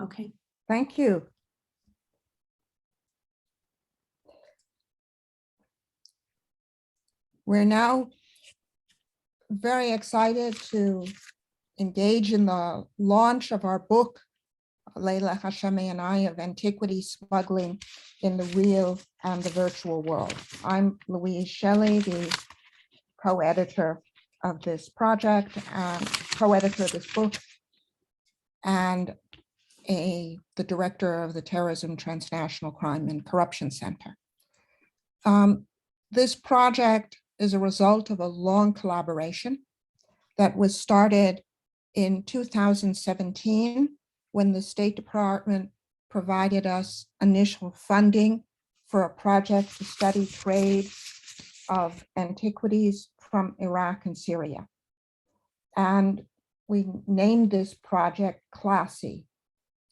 Okay. Thank you. We're now very excited to engage in the launch of our book, Leila Hashemi and I, of Antiquities, Smuggling in the Real and the Virtual World. I'm Louise Shelley, the co-editor of this project, and co-editor of this book, and the director of the Terrorism, Transnational Crime and Corruption Center. This project is a result of a long collaboration that was started in 2017 when the State Department provided us initial funding for a project to study trade of antiquities from Iraq and Syria. And we named this project CLASSY,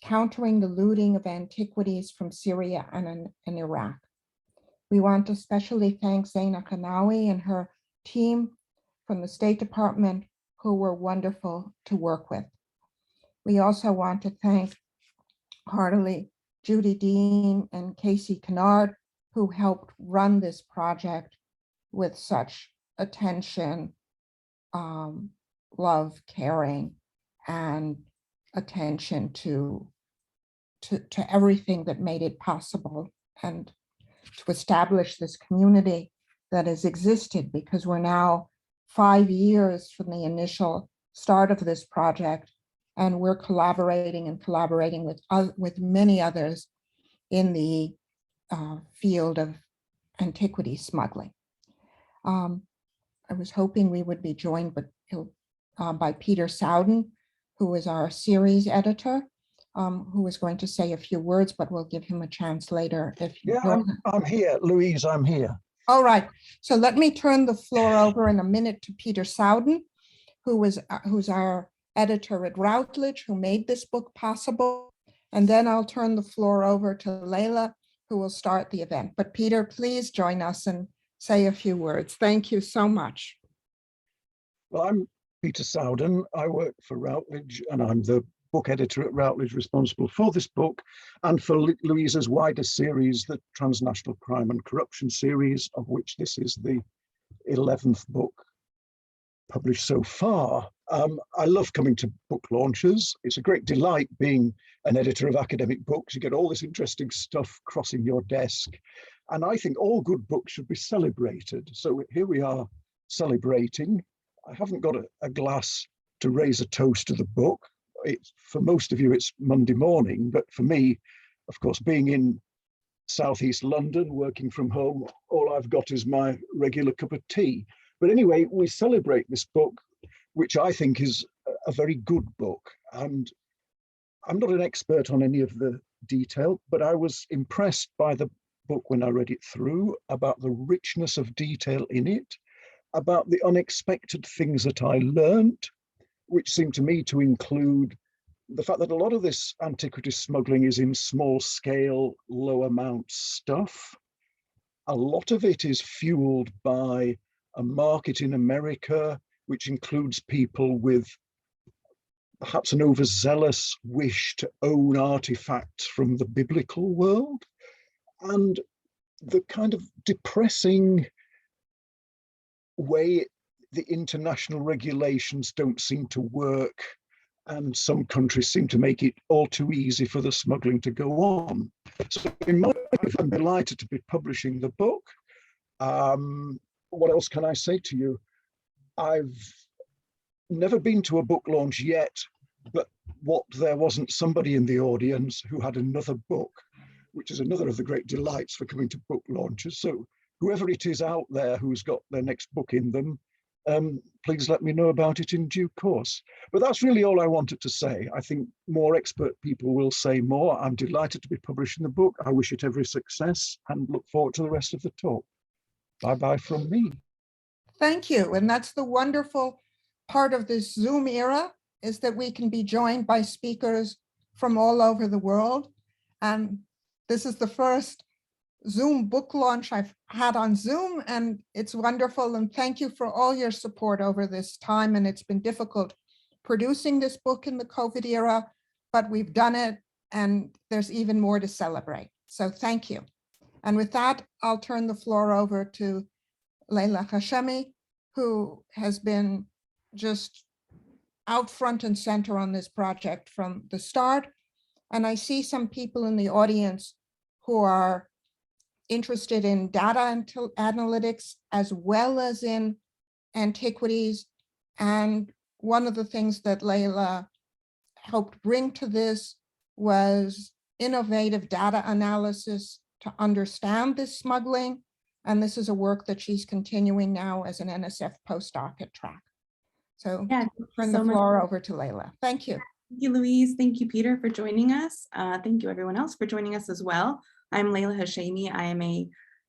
Countering the Looting of Antiquities from Syria and Iraq. We want to especially thank Zaina Kanawi and her team from the State Department, who were wonderful to work with. We also want to thank heartily Judy Dean and Casey Kennard, who helped run this project with such attention, love, caring, and attention to everything that made it possible, and to establish this community that has existed, because we're now 5 years from the initial start of this project, and we're collaborating with many others in the field of antiquity smuggling. I was hoping we would be joined by Peter Sowden, who is our series editor, who is going to say a few words, but we'll give him a chance later. I'm here, Louise, I'm here. All right, so let me turn the floor over in a minute to Peter Sowden, who's our editor at Routledge, who made this book possible. And then I'll turn the floor over to Leila, who will start the event. But Peter, please join us and say a few words. Thank you so much. Well, I'm Peter Sowden. I work for Routledge, and I'm the book editor at Routledge, responsible for this book and for Louisa's wider series, the Transnational Crime and Corruption series, of which this is the 11th book published so far. I love coming to book launches. It's a great delight being an editor of academic books. You get all this interesting stuff crossing your desk. And I think all good books should be celebrated. So here we are celebrating. I haven't got a glass to raise a toast to the book. For most of you, it's Monday morning, but for me, of course, being in Southeast London, working from home, all I've got is my regular cup of tea. But anyway, we celebrate this book, which I think is a very good book. And I'm not an expert on any of the detail, but I was impressed by the book when I read it through, about the richness of detail in it, about the unexpected things that I learned, which seemed to me to include the fact that a lot of this antiquity smuggling is in small scale, low amount stuff. A lot of it is fueled by a market in America, which includes people with perhaps an overzealous wish to own artifacts from the biblical world, and the kind of depressing way the international regulations don't seem to work, and some countries seem to make it all too easy for the smuggling to go on. So in my opinion, I'm delighted to be publishing the book. What else can I say to you? I've never been to a book launch yet, but what there wasn't somebody in the audience who had another book, which is another of the great delights for coming to book launches. So whoever it is out there who's got their next book in them, please let me know about it in due course. But that's really all I wanted to say. I think more expert people will say more. I'm delighted to be publishing the book. I wish it every success and look forward to the rest of the talk. Bye-bye from me. Thank you. And that's the wonderful part of this Zoom era, is that we can be joined by speakers from all over the world. And this is the first Zoom book launch I've had on Zoom, and it's wonderful. And thank you for all your support over this time. And it's been difficult producing this book in the COVID era, but we've done it and there's even more to celebrate. So thank you. And with that, I'll turn the floor over to Leila Hashemi, who has been just out front and center on this project from the start. And I see some people in the audience who are interested in data analytics as well as in antiquities. And one of the things that Leila helped bring to this was innovative data analysis to understand this smuggling. And this is a work that she's continuing now as an NSF postdoc at TRAC. So Yeah, turn the floor over to Leila. Thank you. Thank you, Louise. Thank you, Peter, for joining us. Thank you, everyone else, for joining us as well. I'm Leila Hashemi. I am a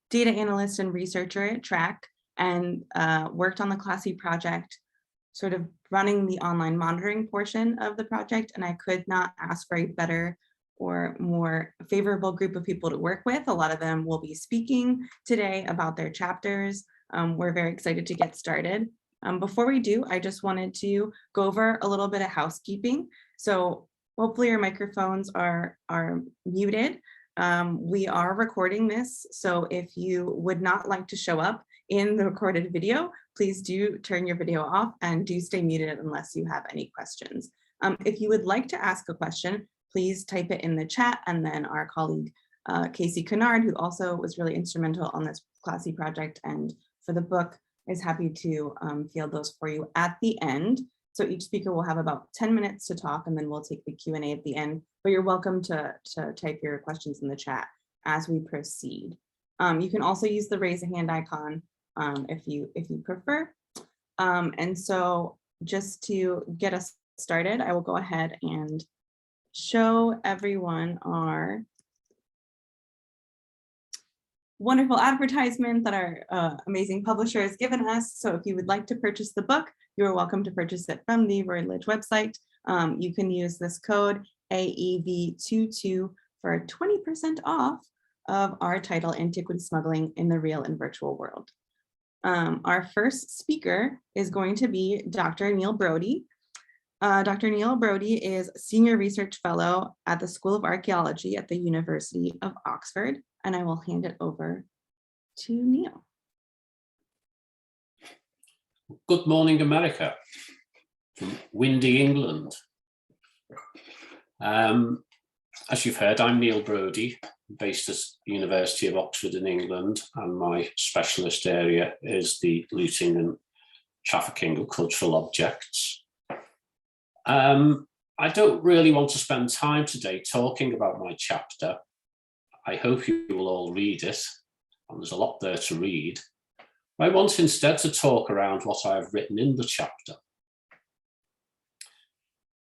data analyst and researcher at TRAC and worked on the Classy project, sort of running the online monitoring portion of the project. And I could not ask for a better or more favorable group of people to work with. A lot of them will be speaking today about their chapters. We're very excited to get started. Before we do, I just wanted to go over a little bit of housekeeping. So hopefully your microphones are muted. We are recording this, so if you would not like to show up in the recorded video, please do turn your video off and do stay muted unless you have any questions. If you would like to ask a question, please type it in the chat, and then our colleague Casey Kennard, who also was really instrumental on this Classy project and for the book, is happy to field those for you at the end. So each speaker will have about 10 minutes to talk, and then we'll take the Q&A at the end, but you're welcome to type your questions in the chat as we proceed. You can also use the raise a hand icon if you prefer. And so just to get us started, I will go ahead and show everyone our wonderful advertisement that our amazing publisher has given us. So if you would like to purchase the book, you are welcome to purchase it from the Routledge website. You can use this code AEV22 for 20% off of our title, Antiquity Smuggling in the Real and Virtual World. Our first speaker is going to be Dr. Neil Brody. Dr. Neil Brody is Senior Research Fellow at the School of Archaeology at the University of Oxford, and I will hand it over to Neil. Good morning, America, from windy England. As you've heard, I'm Neil Brody, based at the University of Oxford in England, and my specialist area is the looting and trafficking of cultural objects. I don't really want to spend time today talking about my chapter. I hope you will all read it, and there's a lot there to read. I want instead to talk around what I have written in the chapter.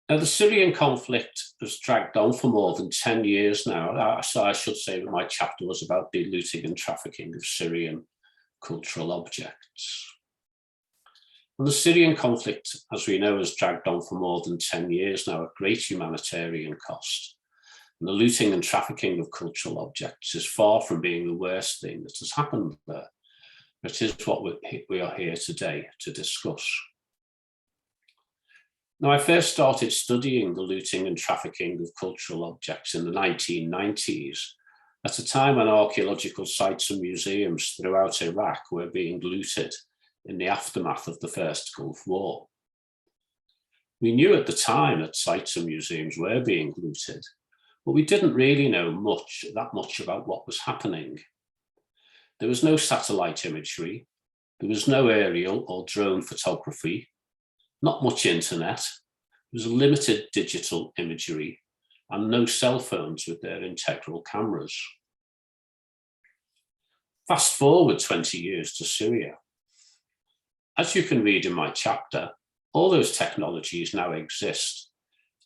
Now, the Syrian conflict has dragged on for more than 10 years now, so I should say that my chapter was about the looting and trafficking of Syrian cultural objects. And the Syrian conflict, as we know, has dragged on for more than 10 years now at great humanitarian cost. And the looting and trafficking of cultural objects is far from being the worst thing that has happened there. It is what we are here today to discuss. Now, I first started studying the looting and trafficking of cultural objects in the 1990s, at a time when archaeological sites and museums throughout Iraq were being looted in the aftermath of the First Gulf War. We knew at the time that sites and museums were being looted, but we didn't really know that much about what was happening. There was no satellite imagery, there was no aerial or drone photography, not much internet, there was limited digital imagery, and no cell phones with their integral cameras. Fast forward 20 years to Syria. As you can read in my chapter, all those technologies now exist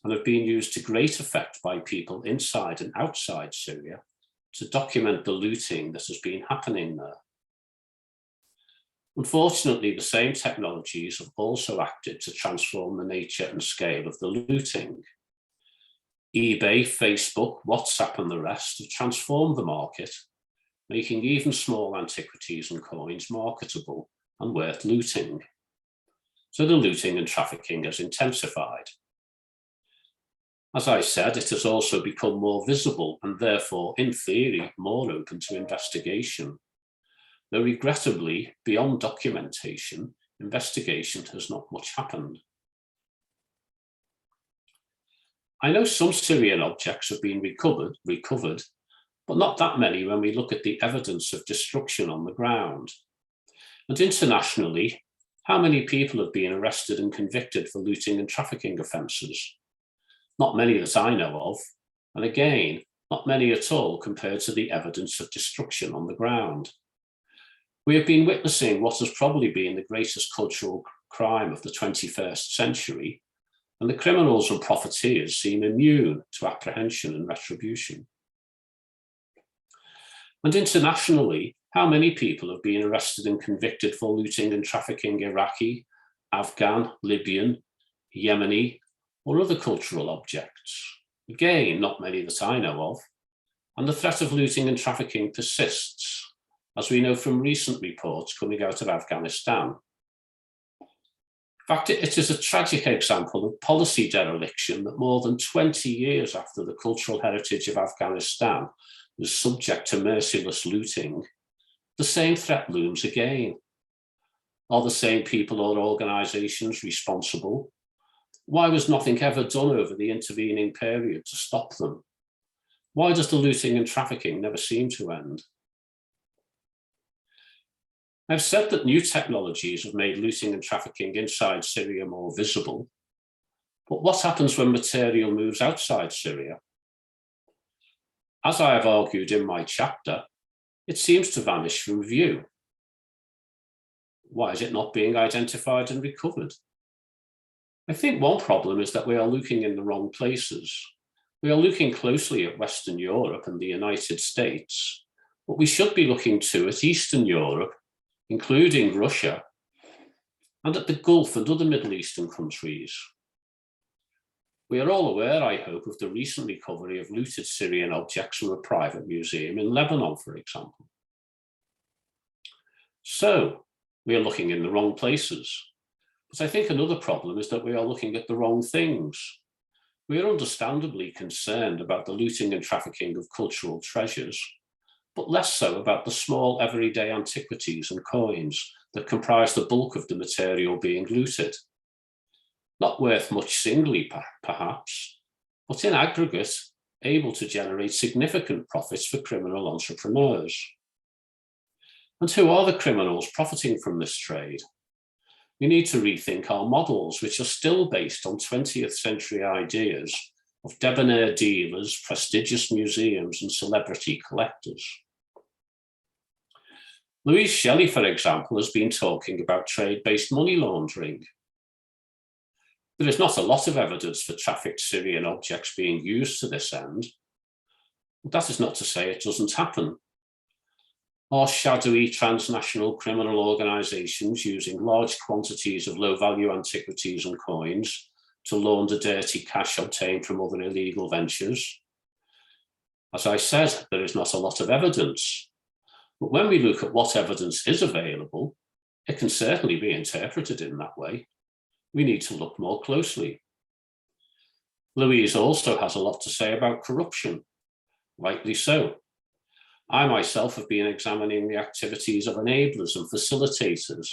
and have been used to great effect by people inside and outside Syria to document the looting that has been happening there. Unfortunately, the same technologies have also acted to transform the nature and scale of the looting. eBay, Facebook, WhatsApp, and the rest have transformed the market, making even small antiquities and coins marketable and worth looting. So the looting and trafficking has intensified. As I said, it has also become more visible and therefore, in theory, more open to investigation. Though regrettably, beyond documentation, investigation has not much happened. I know some Syrian objects have been recovered, but not that many when we look at the evidence of destruction on the ground. And internationally, how many people have been arrested and convicted for looting and trafficking offences? Not many that I know of, and again, not many at all compared to the evidence of destruction on the ground. We have been witnessing what has probably been the greatest cultural crime of the 21st century, and the criminals and profiteers seem immune to apprehension and retribution. And internationally, how many people have been arrested and convicted for looting and trafficking Iraqi, Afghan, Libyan, Yemeni, or other cultural objects? Again, not many that I know of. And the threat of looting and trafficking persists, as we know from recent reports coming out of Afghanistan. In fact, it is a tragic example of policy dereliction that more than 20 years after the cultural heritage of Afghanistan was subject to merciless looting, the same threat looms again. Are the same people or organisations responsible? Why was nothing ever done over the intervening period to stop them? Why does the looting and trafficking never seem to end? I've said that new technologies have made looting and trafficking inside Syria more visible, but what happens when material moves outside Syria? As I have argued in my chapter, it seems to vanish from view. Why is it not being identified and recovered? I think one problem is that we are looking in the wrong places. We are looking closely at Western Europe and the United States, but we should be looking too at Eastern Europe, including Russia, and at the Gulf and other Middle Eastern countries. We are all aware, I hope, of the recent recovery of looted Syrian objects from a private museum in Lebanon, for example. So, we are looking in the wrong places. But I think another problem is that we are looking at the wrong things. We are understandably concerned about the looting and trafficking of cultural treasures, but less so about the small everyday antiquities and coins that comprise the bulk of the material being looted. Not worth much singly, perhaps, but in aggregate, able to generate significant profits for criminal entrepreneurs. And who are the criminals profiting from this trade? We need to rethink our models, which are still based on 20th century ideas of debonair dealers, prestigious museums, and celebrity collectors. Louise Shelley, for example, has been talking about trade-based money laundering. There is not a lot of evidence for trafficked Syrian objects being used to this end, but that is not to say it doesn't happen. Are shadowy transnational criminal organisations using large quantities of low-value antiquities and coins to launder dirty cash obtained from other illegal ventures? As I said, there is not a lot of evidence, but when we look at what evidence is available, it can certainly be interpreted in that way. We need to look more closely. Louise also has a lot to say about corruption, rightly so. I myself have been examining the activities of enablers and facilitators,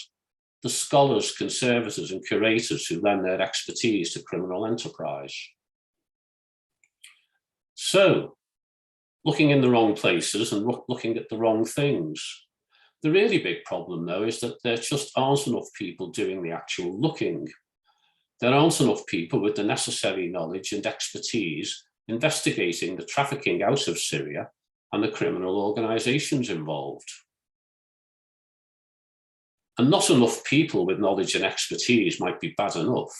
the scholars, conservators, and curators who lend their expertise to criminal enterprise. So, looking in the wrong places and looking at the wrong things. The really big problem, though, is that there just aren't enough people doing the actual looking. There aren't enough people with the necessary knowledge and expertise investigating the trafficking out of Syria and the criminal organisations involved. And not enough people with knowledge and expertise might be bad enough.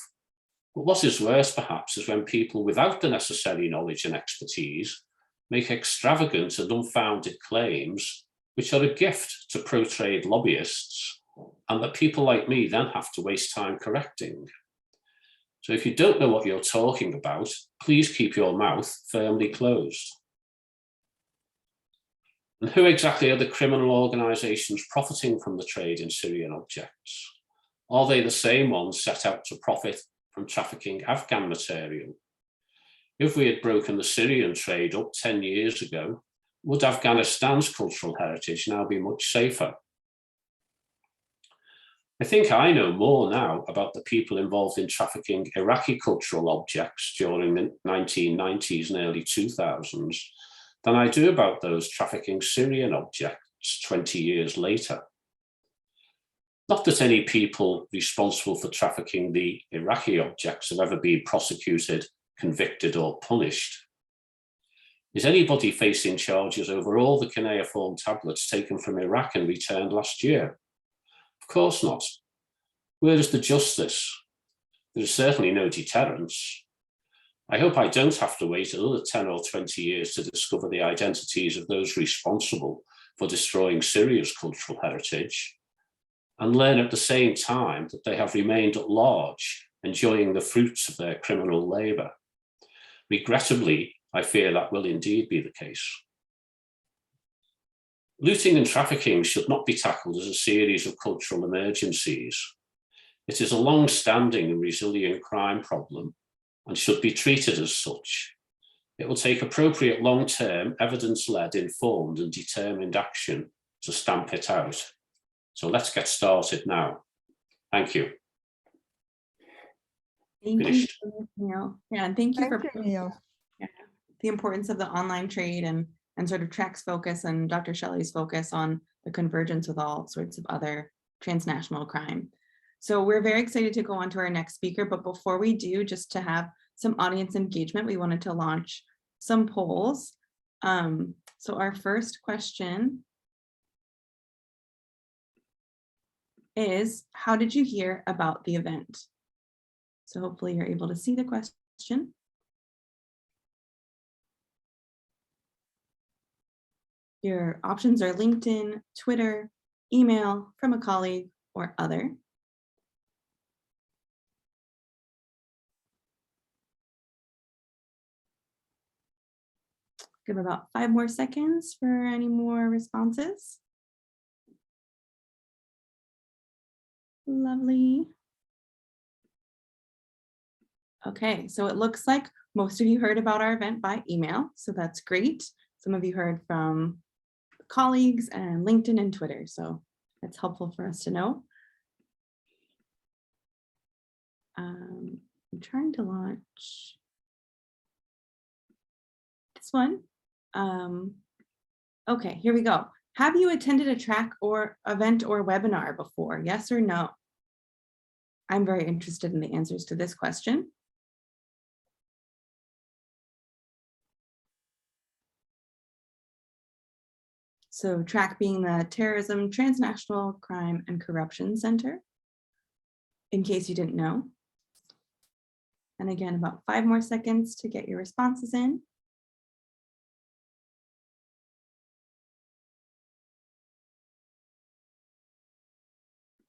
But what is worse, perhaps, is when people without the necessary knowledge and expertise make extravagant and unfounded claims which are a gift to pro-trade lobbyists, and that people like me then have to waste time correcting. So if you don't know what you're talking about, please keep your mouth firmly closed. And who exactly are the criminal organisations profiting from the trade in Syrian objects? Are they the same ones set out to profit from trafficking Afghan material? If we had broken the Syrian trade up 10 years ago, would Afghanistan's cultural heritage now be much safer? I think I know more now about the people involved in trafficking Iraqi cultural objects during the 1990s and early 2000s than I do about those trafficking Syrian objects 20 years later. Not that any people responsible for trafficking the Iraqi objects have ever been prosecuted, convicted, or punished. Is anybody facing charges over all the cuneiform tablets taken from Iraq and returned last year? Of course not. Where is the justice? There is certainly no deterrence. I hope I don't have to wait another 10 or 20 years to discover the identities of those responsible for destroying Syria's cultural heritage, and learn at the same time that they have remained at large, enjoying the fruits of their criminal labor. Regrettably, I fear that will indeed be the case. Looting and trafficking should not be tackled as a series of cultural emergencies. It is a long-standing and resilient crime problem and should be treated as such. It will take appropriate long-term, evidence-led, informed and determined action to stamp it out. So let's get started now. Thank you. Thank Finished. you, Neil. Yeah, and thank you for Neil. the importance of the online trade and sort of TRAC's focus and Dr. Shelley's focus on the convergence with all sorts of other transnational crime. So we're very excited to go on to our next speaker, but before we do, just to have some audience engagement, we wanted to launch some polls. So our first question is, how did you hear about the event? So hopefully you're able to see the question. Your options are LinkedIn, Twitter, email, from a colleague, or other. Give about 5 more seconds for any more responses. Lovely. Okay, so it looks like most of you heard about our event by email, so that's great. Some of you heard from colleagues and LinkedIn and Twitter, so that's helpful for us to know. I'm trying to launch this one. Okay, here we go. Have you attended a track or event or webinar before? Yes or no? I'm very interested in the answers to this question. So TRAC being the Terrorism, Transnational Crime and Corruption Center, in case you didn't know. And again, about 5 more seconds to get your responses in.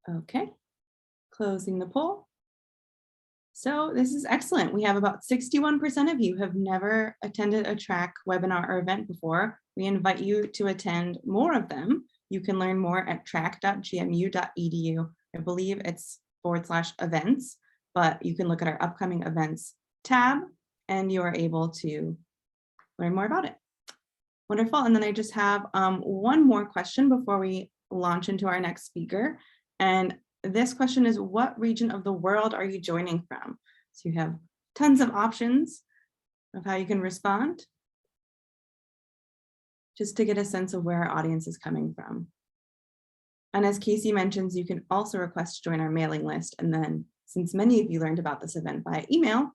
Okay, closing the poll. So this is excellent. We have about 61% of you have never attended a TRAC webinar or event before. We invite you to attend more of them. You can learn more at trac.gmu.edu. I believe it's /events, but you can look at our upcoming events tab and you are able to learn more about it. Wonderful. And then I just have one more question before we launch into our next speaker. And this question is, what region of the world are you joining from? So you have tons of options of how you can respond, just to get a sense of where our audience is coming from. And as Casey mentions, you can also request to join our mailing list. And then since many of you learned about this event via email,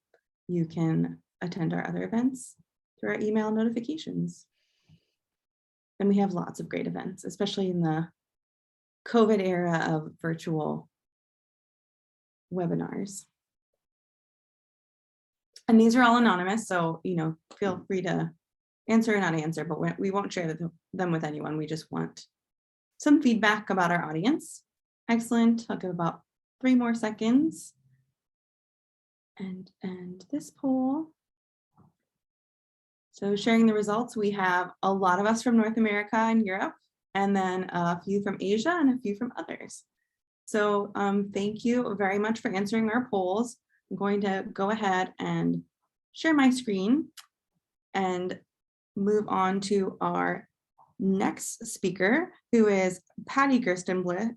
you can attend our other events through our email notifications. And we have lots of great events, especially in the COVID era of virtual webinars. And these are all anonymous, so feel free to answer or not answer, but we won't share them with anyone. We just want some feedback about our audience. Excellent. I'll give about 3 more seconds and end this poll. So sharing the results, we have a lot of us from North America and Europe, and then a few from Asia and a few from others. So thank you very much for answering our polls. I'm going to go ahead and share my screen and move on to our next speaker, who is Patty Gerstenblith.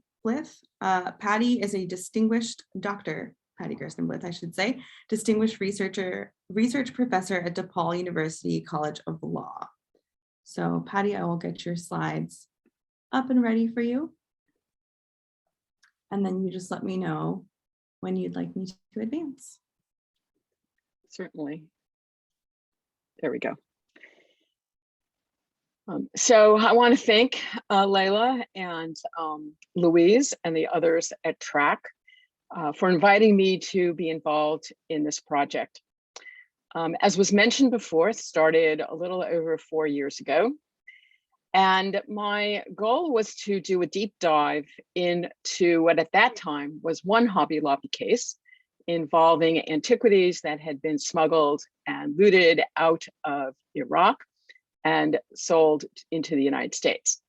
Patty is a distinguished doctor, Patty Gerstenblith, I should say, distinguished research professor at DePaul University College of Law. So Patty, I will get your slides up and ready for you. And then you just let me know when you'd like me to advance. Certainly. There we go. So I want to thank Layla and Louise and the others at TRAC for inviting me to be involved in this project. As was mentioned before, it started a little over 4 years ago. And my goal was to do a deep dive into what at that time was one Hobby Lobby case involving antiquities that had been smuggled and looted out of Iraq and sold into the United States.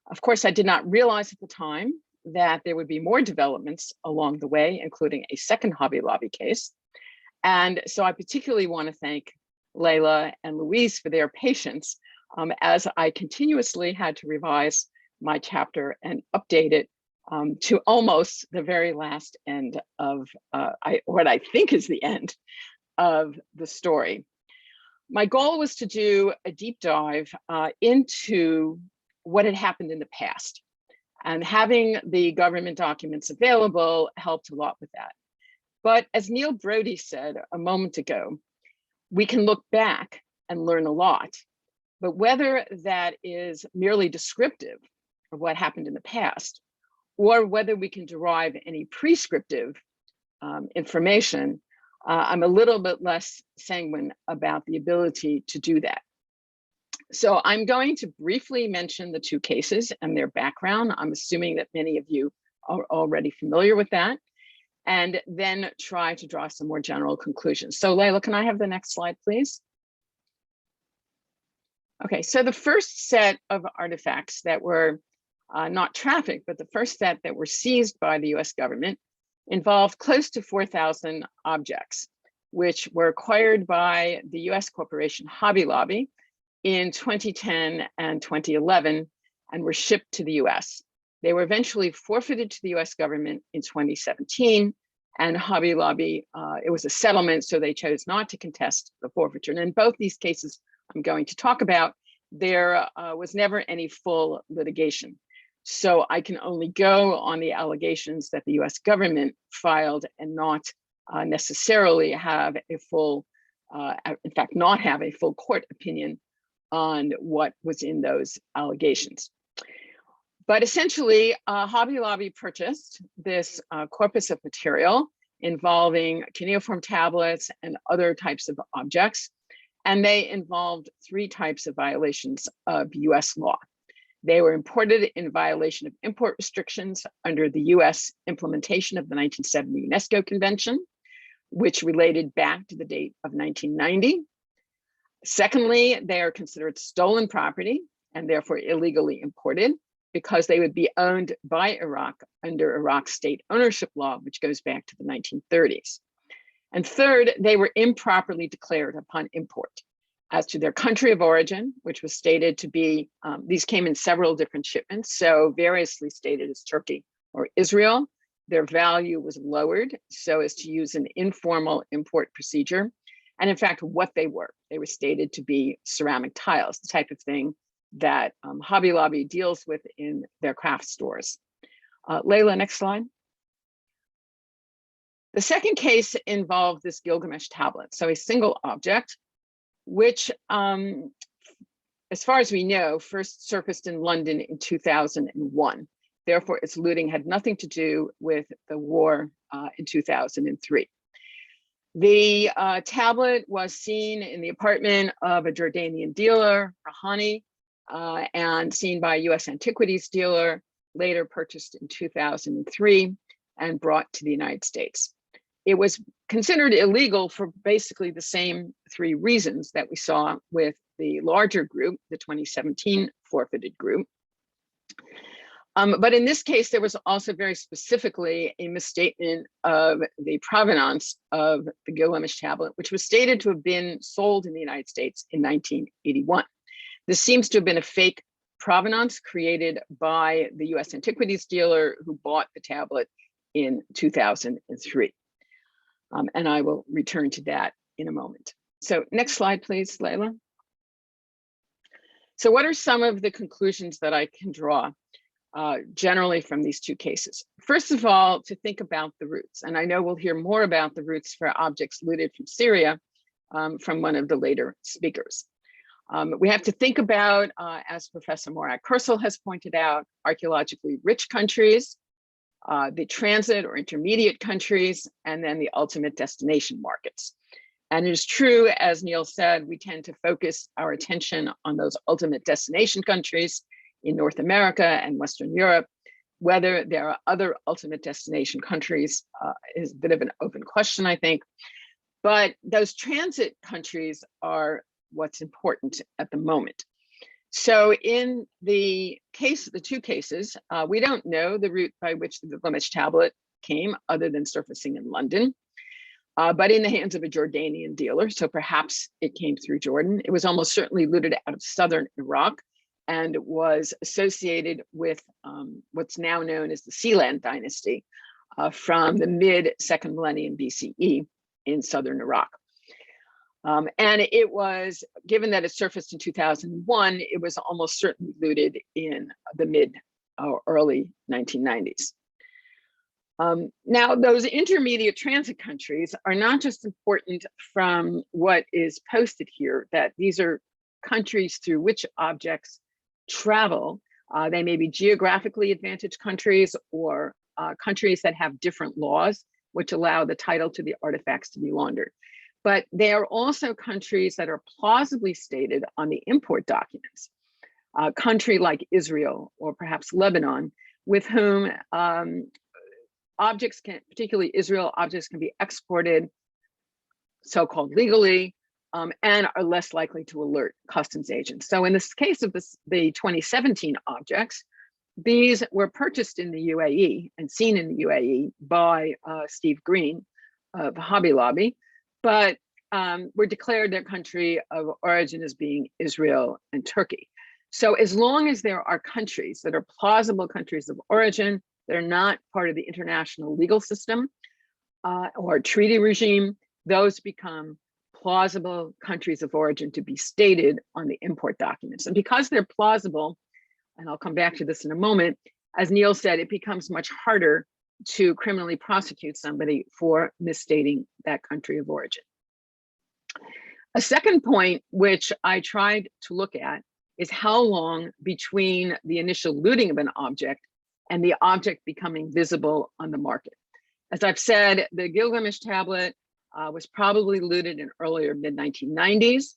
Of course, I did not realize at the time that there would be more developments along the way, including a second Hobby Lobby case. And so I particularly want to thank Layla and Louise for their patience as I continuously had to revise my chapter and update it to almost the very last end of what I think is the end of the story. My goal was to do a deep dive into what had happened in the past, and having the government documents available helped a lot with that. But as Neil Brody said a moment ago, we can look back and learn a lot, but whether that is merely descriptive of what happened in the past, or whether we can derive any prescriptive information, I'm a little bit less sanguine about the ability to do that. So I'm going to briefly mention the two cases and their background. I'm assuming that many of you are already familiar with that, and then try to draw some more general conclusions. So Layla, can I have the next slide, please? Okay, so the first set of artifacts that were not trafficked, but the first set that were seized by the US government involved close to 4,000 objects, which were acquired by the US corporation Hobby Lobby in 2010 and 2011 and were shipped to the US. They were eventually forfeited to the US government in 2017, and Hobby Lobby, it was a settlement, so they chose not to contest the forfeiture. And in both these cases I'm going to talk about, there was never any full litigation. So I can only go on the allegations that the US government filed and not necessarily have a full, in fact, not have a full court opinion on what was in those allegations. But essentially, Hobby Lobby purchased this corpus of material involving cuneiform tablets and other types of objects, and they involved 3 types of violations of US law. They were imported in violation of import restrictions under the US implementation of the 1970 UNESCO Convention, which related back to the date of 1990. Secondly, they are considered stolen property and therefore illegally imported because they would be owned by Iraq under Iraq's state ownership law, which goes back to the 1930s. And third, they were improperly declared upon import as to their country of origin, which was stated to be, these came in several different shipments, so variously stated as Turkey or Israel. Their value was lowered so as to use an informal import procedure. And in fact, what they were stated to be ceramic tiles, the type of thing that Hobby Lobby deals with in their craft stores. Layla, next slide. The second case involved this Gilgamesh tablet, so a single object, which, as far as we know, first surfaced in London in 2001. Therefore, its looting had nothing to do with the war in 2003. The tablet was seen in the apartment of a Jordanian dealer, Rahani, and seen by a US Antiquities dealer, later purchased in 2003 and brought to the United States. It was considered illegal for basically the same 3 reasons that we saw with the larger group, the 2017 forfeited group. But in this case, there was also very specifically a misstatement of the provenance of the Gilgamesh Tablet, which was stated to have been sold in the United States in 1981. This seems to have been a fake provenance created by the US Antiquities dealer who bought the tablet in 2003. And I will return to that in a moment. So next slide, please, Layla. So what are some of the conclusions that I can draw generally from these two cases? First of all, to think about the roots. And I know we'll hear more about the roots for objects looted from Syria from one of the later speakers. We have to think about, as Professor Morag Kursel has pointed out, archaeologically rich countries, the transit or intermediate countries, and then the ultimate destination markets. And it is true, as Neil said, we tend to focus our attention on those ultimate destination countries in North America and Western Europe. Whether there are other ultimate destination countries is a bit of an open question, I think. But those transit countries are what's important at the moment. So in the two cases, we don't know the route by which the Gilgamesh Tablet came other than surfacing in London, but in the hands of a Jordanian dealer. So perhaps it came through Jordan. It was almost certainly looted out of southern Iraq and was associated with what's now known as the Sealand dynasty from the mid-second millennium BCE in southern Iraq. And it was, given that it surfaced in 2001, it was almost certainly looted in the mid or early 1990s. Now, those intermediate transit countries are not just important from what is posted here, that these are countries through which objects travel. They may be geographically advantaged countries or countries that have different laws, which allow the title to the artifacts to be laundered. But they are also countries that are plausibly stated on the import documents. A country like Israel or perhaps Lebanon, with whom objects can, particularly Israel, objects can be exported so-called legally and are less likely to alert customs agents. So in this case of the 2017 objects, these were purchased in the UAE and seen in the UAE by Steve Green of Hobby Lobby, but were declared their country of origin as being Israel and Turkey. So as long as there are countries that are plausible countries of origin, that are not part of the international legal system or treaty regime, those become plausible countries of origin to be stated on the import documents. And because they're plausible, and I'll come back to this in a moment, as Neil said, it becomes much harder to criminally prosecute somebody for misstating that country of origin. A second point, which I tried to look at, is how long between the initial looting of an object and the object becoming visible on the market. As I've said, the Gilgamesh Tablet was probably looted in earlier mid-1990s.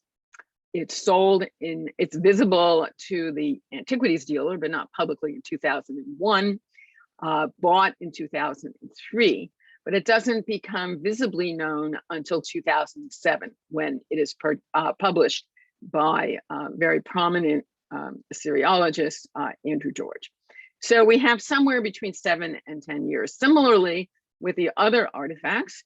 It's visible to the Antiquities dealer, but not publicly in 2001, bought in 2003, but it doesn't become visibly known until 2007 when it is published by very prominent Assyriologist, Andrew George. So we have somewhere between 7 and 10 years. Similarly, with the other artifacts,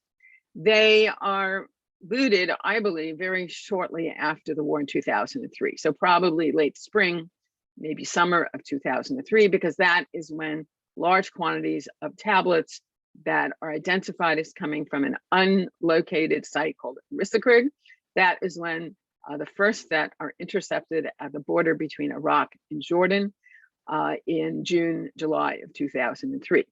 they are looted, I believe, very shortly after the war in 2003. So probably late spring, maybe summer of 2003, because that is when large quantities of tablets that are identified as coming from an unlocated site called Risakrig, that is when the first set are intercepted at the border between Iraq and Jordan in June, July of 2003.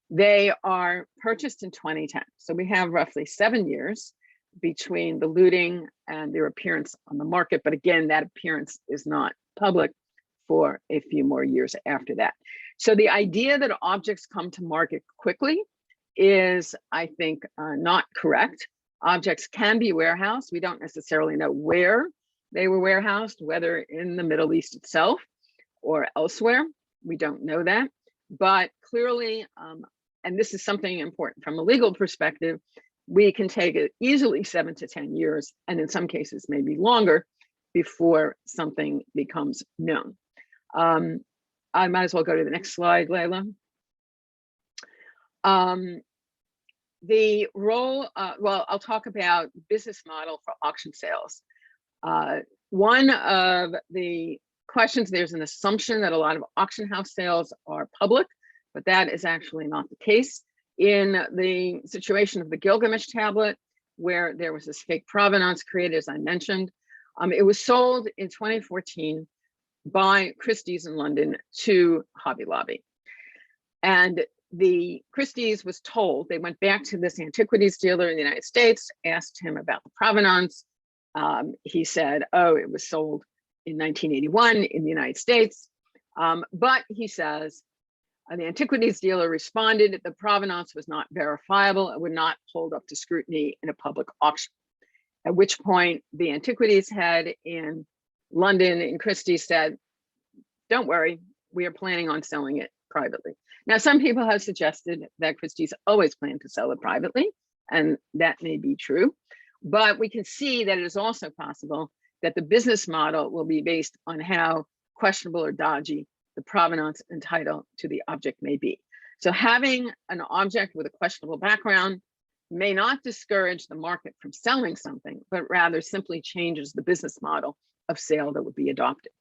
They are purchased in 2010. So we have roughly 7 years between the looting and their appearance on the market. But again, that appearance is not public for a few more years after that. So the idea that objects come to market quickly is, I think, not correct. Objects can be warehoused. We don't necessarily know where they were warehoused, whether in the Middle East itself or elsewhere. We don't know that. But clearly, and this is something important from a legal perspective, we can take it easily 7 to 10 years, and in some cases, maybe longer, before something becomes known. I might as well go to the next slide, Layla. The role, well, I'll talk about business model for auction sales. One of the questions, there's an assumption that a lot of auction house sales are public, but that is actually not the case. In the situation of the Gilgamesh Tablet, where there was this fake provenance created, as I mentioned, it was sold in 2014 by Christie's in London to Hobby Lobby. And the Christie's was told, they went back to this antiquities dealer in the United States, asked him about the provenance. He said, oh, it was sold in 1981 in the United States. But he says, the antiquities dealer responded, the provenance was not verifiable and would not hold up to scrutiny in a public auction. At which point the antiquities head in London and Christie said, don't worry, we are planning on selling it privately. Now, some people have suggested that Christie's always planned to sell it privately, and that may be true, but we can see that it is also possible that the business model will be based on how questionable or dodgy the provenance and title to the object may be. So having an object with a questionable background may not discourage the market from selling something, but rather simply changes the business model of sale that would be adopted.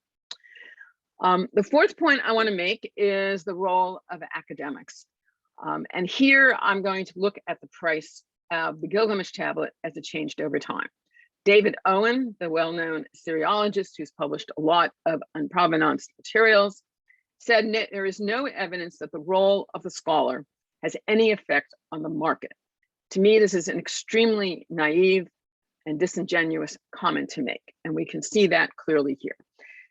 The fourth point I want to make is the role of academics. And here I'm going to look at the price of the Gilgamesh Tablet as it changed over time. David Owen, the well-known Assyriologist who's published a lot of unprovenanced materials, said there is no evidence that the role of the scholar has any effect on the market. To me, this is an extremely naive and disingenuous comment to make, and we can see that clearly here.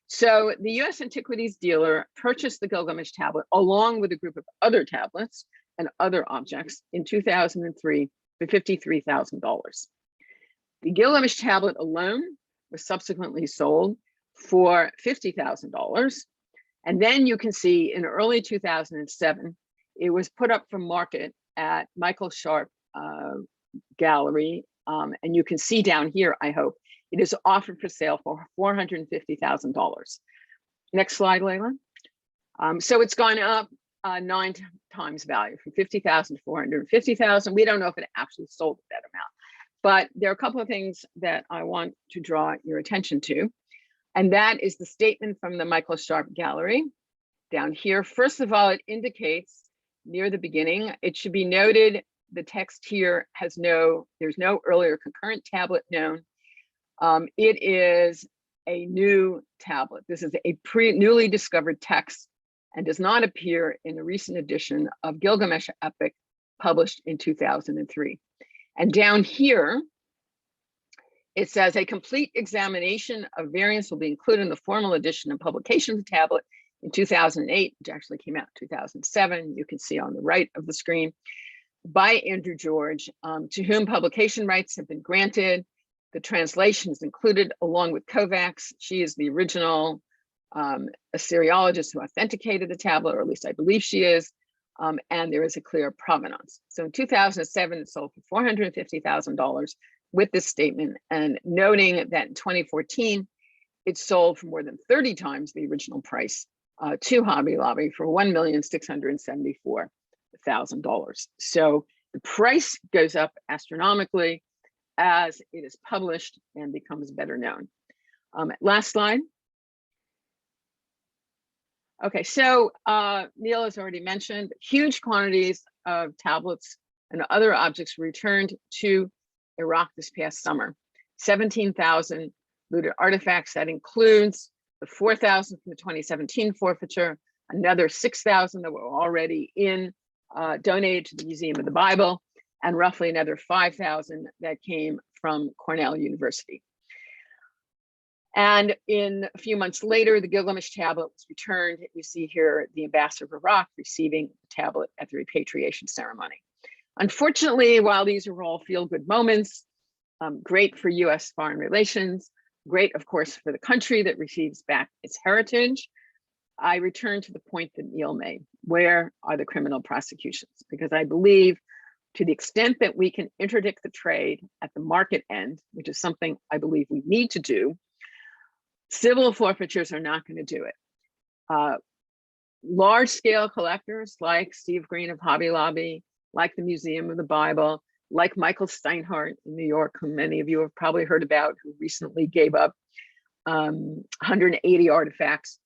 So the US antiquities dealer purchased the Gilgamesh Tablet along with a group of other tablets and other objects in 2003 for $53,000. The Gilgamesh Tablet alone was subsequently sold for $50,000. And then you can see in early 2007, it was put up for market at Michael Sharp Gallery. And you can see down here, I hope, it is offered for sale for $450,000. Next slide, Layla. So it's gone up 9 times value from 50,000 to 450,000. We don't know if it actually sold at that amount, but there are a couple of things that I want to draw your attention to. And that is the statement from the Michael Sharp Gallery down here. First of all, it indicates near the beginning, it should be noted, the text here has there's no earlier concurrent tablet known. It is a new tablet. This is a newly discovered text and does not appear in the recent edition of Gilgamesh Epic published in 2003. And down here, it says a complete examination of variants will be included in the formal edition and publication of the tablet in 2008, which actually came out in 2007. You can see on the right of the screen, by Andrew George, to whom publication rights have been granted. The translation is included along with Kovacs. She is the original Assyriologist who authenticated the tablet, or at least I believe she is. And there is a clear provenance. So in 2007, it sold for $450,000 with this statement, and noting that in 2014, it sold for more than 30 times the original price to Hobby Lobby for $1,674,000. So the price goes up astronomically as it is published and becomes better known. Last slide. Okay, so Neil has already mentioned huge quantities of tablets and other objects returned to Iraq this past summer. 17,000 looted artifacts. That includes the 4,000 from the 2017 forfeiture, another 6,000 that were already donated to the Museum of the Bible, and roughly another 5,000 that came from Cornell University. And in a few months later, the Gilgamesh Tablet was returned. You see here the ambassador of Iraq receiving the tablet at the repatriation ceremony. Unfortunately, while these are all feel-good moments, great for US foreign relations, great, of course, for the country that receives back its heritage, I return to the point that Neil made. Where are the criminal prosecutions? Because I believe to the extent that we can interdict the trade at the market end, which is something I believe we need to do, civil forfeitures are not going to do it. large scale collectors like Steve Green of Hobby Lobby, like the Museum of the Bible, like Michael Steinhardt in New York, who many of you have probably heard about, who recently gave up 180 artifacts.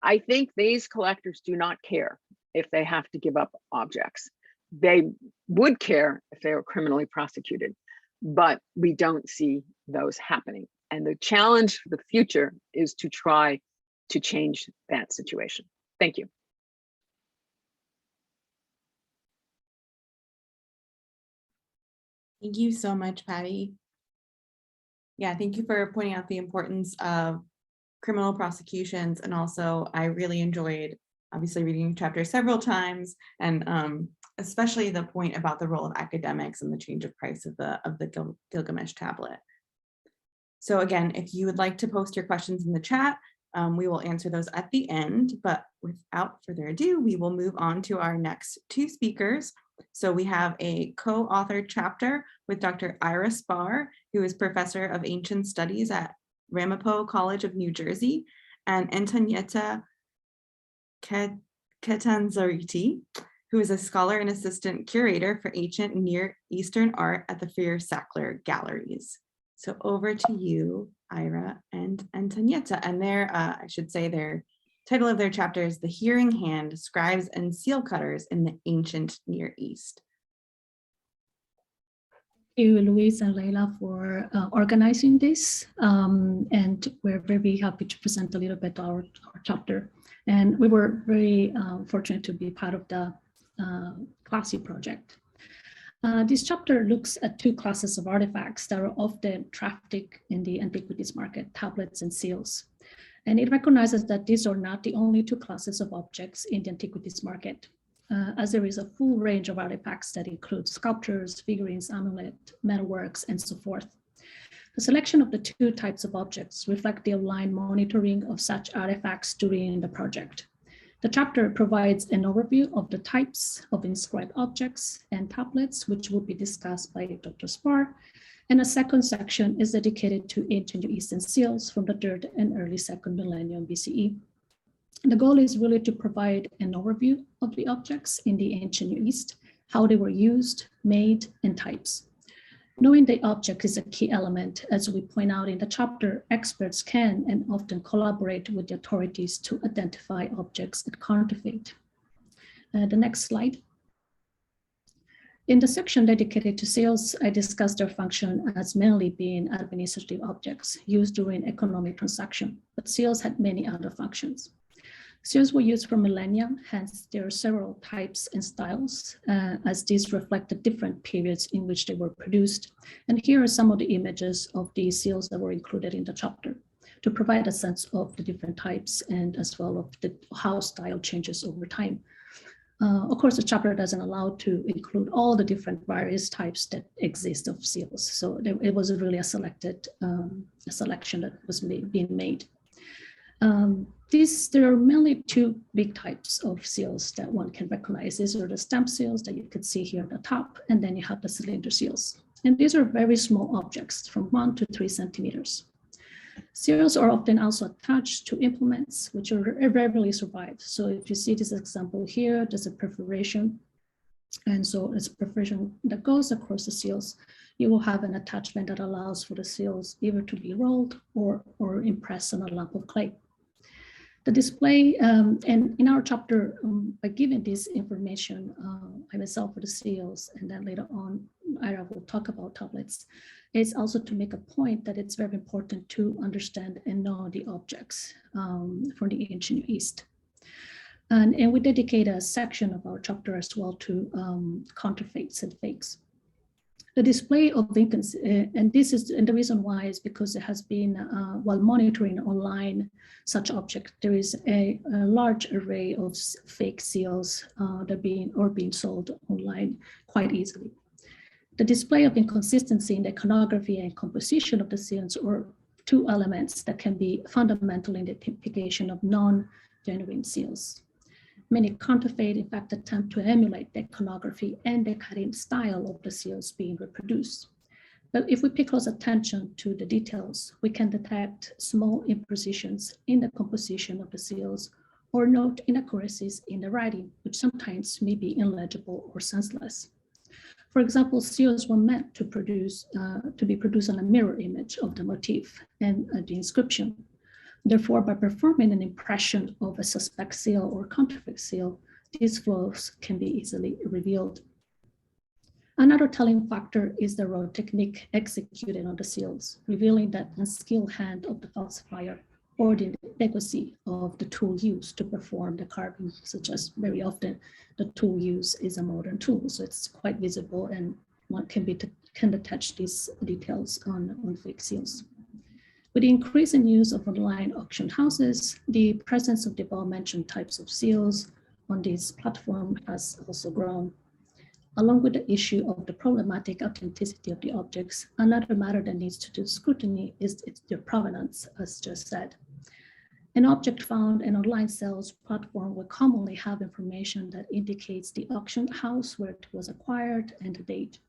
I think these collectors do not care if they have to give up objects. They would care if they were criminally prosecuted, but we don't see those happening. And the challenge for the future is to try to change that situation. Thank you. Thank you so much, Patty. Yeah, thank you for pointing out the importance of criminal prosecutions. And also, I really enjoyed obviously reading the chapter several times, and especially the point about the role of academics and the change of price of the Gilgamesh Tablet. So again, if you would like to post your questions in the chat, we will answer those at the end, but without further ado, we will move on to our next two speakers. So we have a co-authored chapter with Dr. Ira Spar, who is Professor of Ancient Studies at Ramapo College of New Jersey, and Antonietta Catanzariti, who is a scholar and assistant curator for ancient and Near Eastern art at the Fear-Sackler Galleries. So over to you, Ira and Antonietta. And I should say their title of their chapter is The Hearing Hand, Scribes and Seal Cutters in the Ancient Near East. Thank you, Louise and Leila, for organizing this. And we're very happy to present a little bit our chapter. And we were very fortunate to be part of the CLASSY project. This chapter looks at two classes of artifacts that are often trafficked in the antiquities market, tablets and seals. And it recognizes that these are not the only two classes of objects in the antiquities market, as there is a full range of artifacts that include sculptures, figurines, amulet, metalworks, and so forth. The selection of the two types of objects reflect the online monitoring of such artifacts during the project. The chapter provides an overview of the types of inscribed objects and tablets, which will be discussed by Dr. Spar. And a second section is dedicated to ancient Near Eastern seals from the 3rd and early 2nd millennium BCE. The goal is really to provide an overview of the objects in the ancient Near East, how they were used, made, and types. Knowing the object is a key element. As we point out in the chapter, experts can and often collaborate with the authorities to identify objects that counterfeit. The next slide. In the section dedicated to seals, I discussed their function as mainly being administrative objects used during economic transaction, but seals had many other functions. Seals were used for millennia, hence there are several types and styles, as these reflect the different periods in which they were produced. And here are some of the images of the seals that were included in the chapter to provide a sense of the different types and as well of how style changes over time. Of course, the chapter doesn't allow to include all the different various types that exist of seals. So it was really a selection that was being made. There are mainly two big types of seals that one can recognize. These are the stamp seals that you can see here at the top, and then you have the cylinder seals. And these are very small objects from 1 to 3 centimeters. Seals are often also attached to implements, which are rarely survive. So if you see this example here, there's a perforation. And so it's a perforation that goes across the seals. You will have an attachment that allows for the seals either to be rolled or impressed on a lump of clay. The display, and in our chapter, by giving this information, I myself for the seals, and then later on, Ira will talk about tablets, is also to make a point that it's very important to understand and know the objects from the ancient East. And we dedicate a section of our chapter as well to counterfeits and fakes. The display of and the reason why is because it has been, while monitoring online such object, there is a large array of fake seals that are being sold online quite easily. The display of inconsistency in the iconography and composition of the seals are two elements that can be fundamental in the identification of non-genuine seals. Many counterfeit, in fact, attempt to emulate the iconography and the cutting style of the seals being reproduced. But if we pay close attention to the details, we can detect small imprecisions in the composition of the seals or note inaccuracies in the writing, which sometimes may be illegible or senseless. For example, seals were meant to be produced on a mirror image of the motif and the inscription. Therefore, by performing an impression of a suspect seal or counterfeit seal, these flaws can be easily revealed. Another telling factor is the rote technique executed on the seals, revealing the unskilled hand of the falsifier or the inadequacy of the tool used to perform the carving, such as very often the tool used is a modern tool, so it's quite visible and one can detach these details on fake seals. With the increase in use of online auction houses, the presence of the above-mentioned types of seals on this platform has also grown. Along with the issue of the problematic authenticity of the objects, another matter that needs to do scrutiny is their provenance, as just said. An object found in online sales platform will commonly have information that indicates the auction house where it was acquired and the date.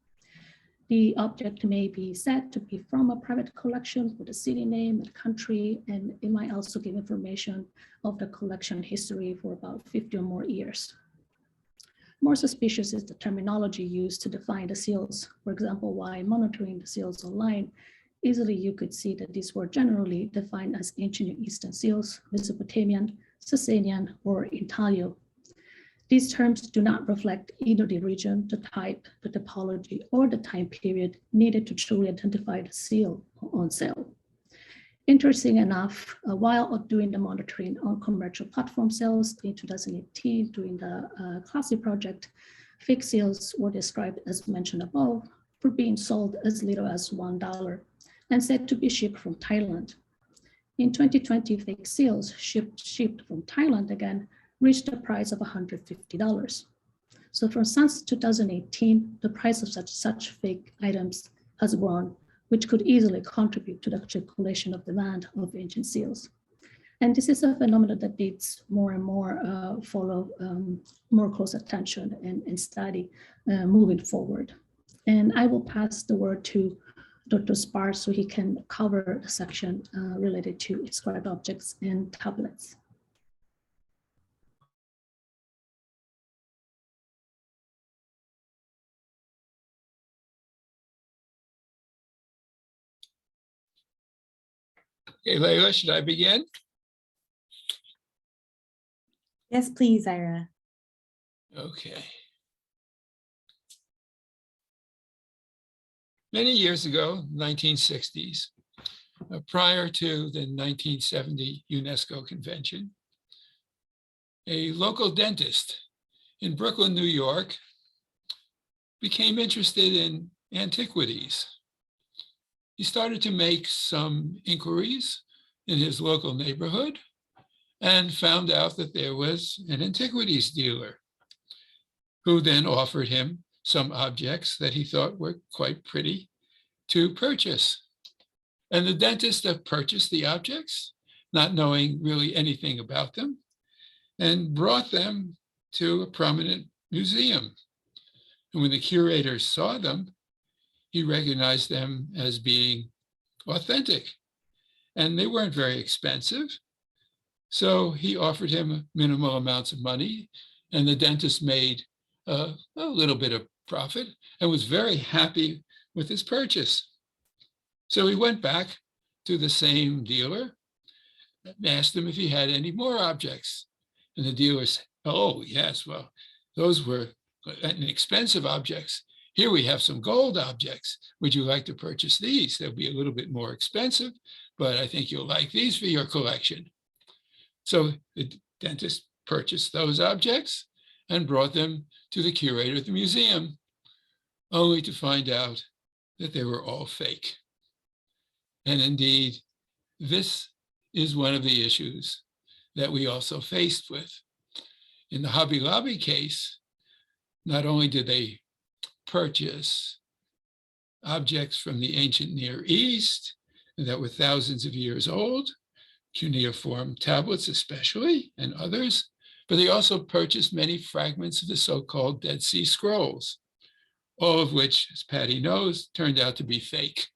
The object may be said to be from a private collection with a city name and country, and it might also give information of the collection history for about 50 or more years. More suspicious is the terminology used to define the seals. For example, while monitoring the seals online, easily you could see that these were generally defined as ancient Near Eastern seals, Mesopotamian, Sasanian, or Intaglio. These terms do not reflect either the region, the type, the typology, or the time period needed to truly identify the seal on sale. Interesting enough, while doing the monitoring on commercial platform sales in 2018 during the Classy project, fake seals were described as mentioned above for being sold as little as $1 and said to be shipped from Thailand. In 2020, fake seals shipped from Thailand again reached a price of $150. So since 2018, the price of such fake items has grown, which could easily contribute to the circulation of demand of ancient seals. And this is a phenomenon that needs more and more follow more close attention and study moving forward. And I will pass the word to Dr. Spar so he can cover the section related to inscribed objects and tablets. Okay, Leila, should I begin? Yes, please, Ira. Okay. Many years ago, 1960s, prior to the 1970 UNESCO convention, a local dentist in Brooklyn, New York, became interested in antiquities. He started to make some inquiries in his local neighborhood and found out that there was an antiquities dealer who then offered him some objects that he thought were quite pretty to purchase. And the dentist purchased the objects, not knowing really anything about them, and brought them to a prominent museum. And when the curator saw them, he recognized them as being authentic. And they weren't very expensive. So he offered him minimal amounts of money, and the dentist made a little bit of profit and was very happy with his purchase. So he went back to the same dealer and asked him if he had any more objects. And the dealer said, oh, yes, well, those were inexpensive objects. Here we have some gold objects. Would you like to purchase these? They'll be a little bit more expensive, but I think you'll like these for your collection. So the dentist purchased those objects and brought them to the curator of the museum, only to find out that they were all fake. And indeed, this is one of the issues that we also faced with. In the Hobby Lobby case, not only did they purchase objects from the ancient Near East that were thousands of years old, cuneiform tablets especially, and others, but they also purchased many fragments of the so-called Dead Sea Scrolls, all of which, as Patty knows, turned out to be fake.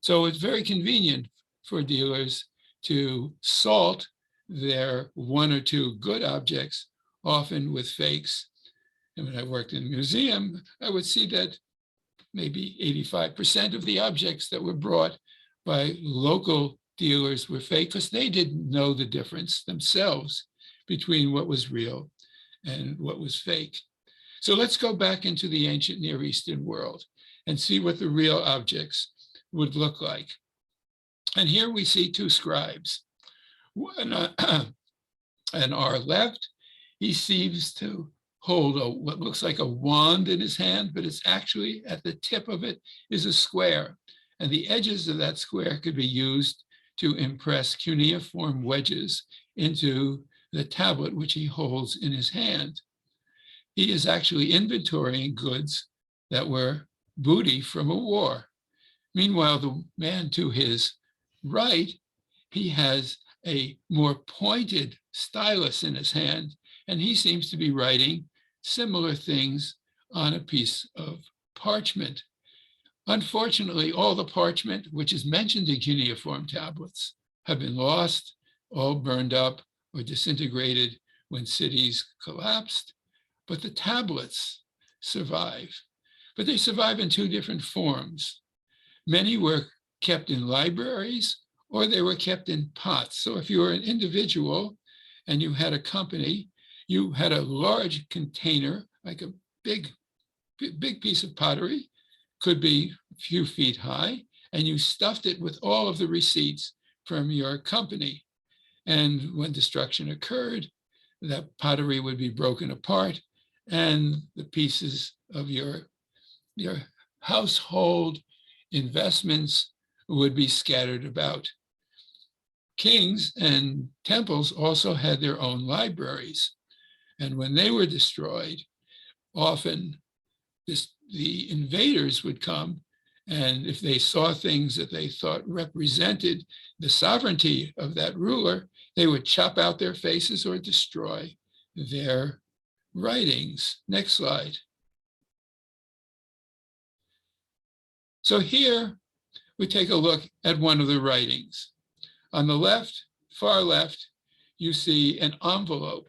So it's very convenient for dealers to salt their one or two good objects, often with fakes. And when I worked in a museum, I would see that maybe 85% of the objects that were brought by local dealers were fake because they didn't know the difference themselves between what was real and what was fake. So let's go back into the ancient Near Eastern world and see what the real objects would look like. And here we see two scribes. One on our left, he seems to hold what looks like a wand in his hand, but it's actually at the tip of it is a square. And the edges of that square could be used to impress cuneiform wedges into the tablet which he holds in his hand. He is actually inventorying goods that were booty from a war. Meanwhile, the man to his right, he has a more pointed stylus in his hand, and he seems to be writing similar things on a piece of parchment. Unfortunately, all the parchment, which is mentioned in cuneiform tablets, have been lost, all burned up or disintegrated when cities collapsed, but the tablets survive. But they survive in two different forms. Many were kept in libraries or they were kept in pots. So if you were an individual and you had a company, you had a large container, like a big piece of pottery, could be a few feet high, and you stuffed it with all of the receipts from your company. And when destruction occurred, that pottery would be broken apart and the pieces of your household investments would be scattered about. Kings and temples also had their own libraries. And when they were destroyed, often the invaders would come, and if they saw things that they thought represented the sovereignty of that ruler, they would chop out their faces or destroy their writings. Next slide. So here we take a look at one of the writings. On the left, far left, you see an envelope.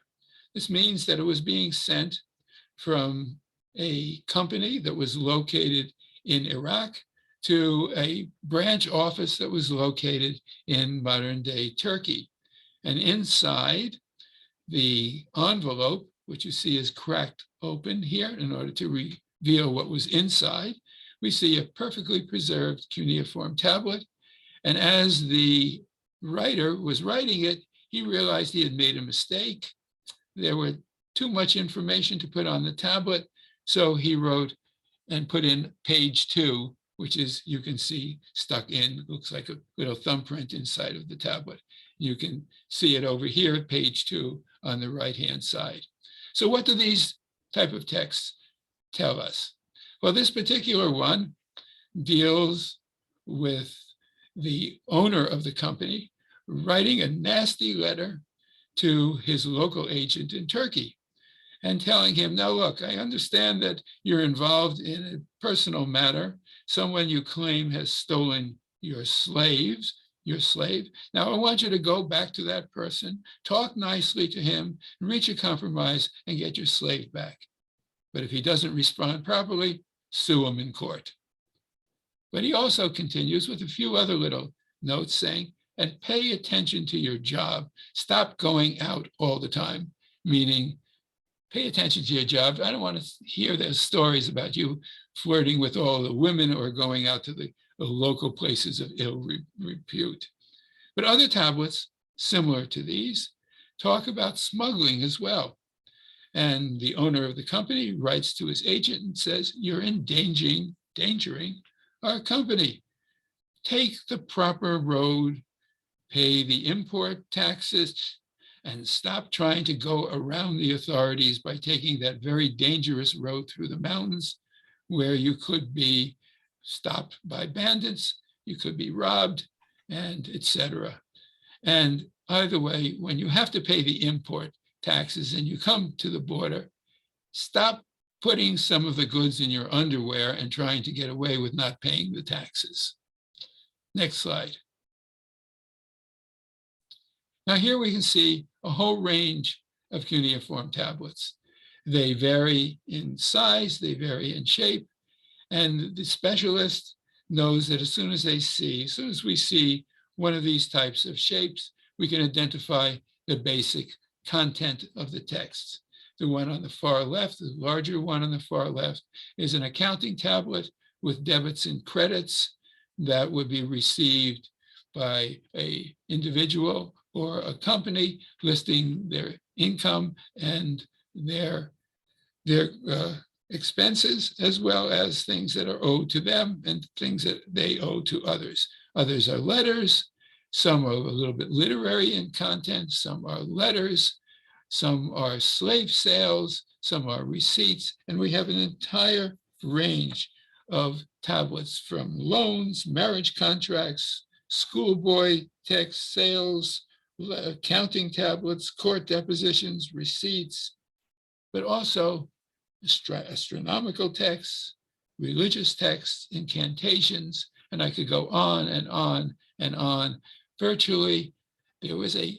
This means that it was being sent from a company that was located in Iraq to a branch office that was located in modern-day Turkey. And inside the envelope, which you see is cracked open here in order to reveal what was inside, we see a perfectly preserved cuneiform tablet. And as the writer was writing it, he realized he had made a mistake. There were too much information to put on the tablet. So he wrote and put in page 2, which is, you can see stuck in, looks like a little thumbprint inside of the tablet. You can see it over here, page 2 on the right-hand side. So what do these type of texts tell us? Well, this particular one deals with the owner of the company writing a nasty letter to his local agent in Turkey and telling him, now look, I understand that you're involved in a personal matter. Someone you claim has stolen your slave. Now I want you to go back to that person, talk nicely to him, reach a compromise and get your slave back. But if he doesn't respond properly, sue him in court. But he also continues with a few other little notes saying, and pay attention to your job. Stop going out all the time, meaning pay attention to your job. I don't want to hear those stories about you flirting with all the women or going out to the local places of ill repute. But other tablets similar to these talk about smuggling as well. And the owner of the company writes to his agent and says, you're endangering our company. Take the proper road, pay the import taxes, and stop trying to go around the authorities by taking that very dangerous road through the mountains where you could be stopped by bandits, you could be robbed, and etc. And either way, when you have to pay the import taxes and you come to the border, stop putting some of the goods in your underwear and trying to get away with not paying the taxes. Next slide. Now here we can see a whole range of cuneiform tablets. They vary in size, they vary in shape, and the specialist knows that as soon as we see one of these types of shapes, we can identify the basic content of the text. The one on the far left, the larger one on the far left, is an accounting tablet with debits and credits that would be received by an individual or a company listing their income and their expenses, as well as things that are owed to them and things that they owe to others. Others are letters. Some are a little bit literary in content. Some are letters. Some are slave sales. Some are receipts. And we have an entire range of tablets, from loans, marriage contracts, schoolboy text, sales, accounting tablets, court depositions, receipts, but also astronomical texts, religious texts, incantations, and I could go on and on and on. Virtually, there was a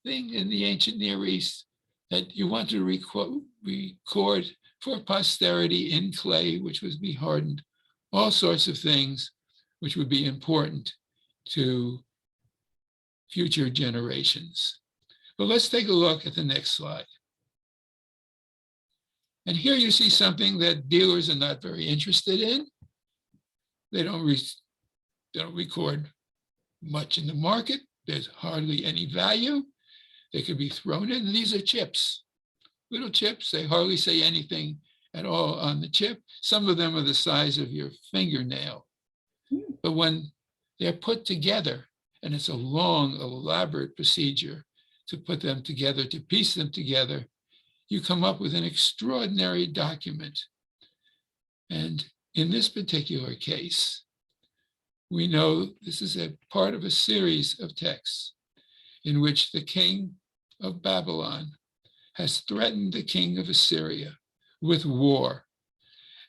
thing in the ancient Near East that you wanted to record for posterity in clay, which was be hardened, all sorts of things which would be important to future generations. But let's take a look at the next slide. And here you see something that dealers are not very interested in. They don't record much in the market. There's hardly any value. They could be thrown in. These are chips, little chips. They hardly say anything at all on the chip. Some of them are the size of your fingernail. But when they're put together, and it's a long, elaborate procedure to put them together, to piece them together, you come up with an extraordinary document. And in this particular case, we know this is a part of a series of texts in which the king of Babylon has threatened the king of Assyria with war.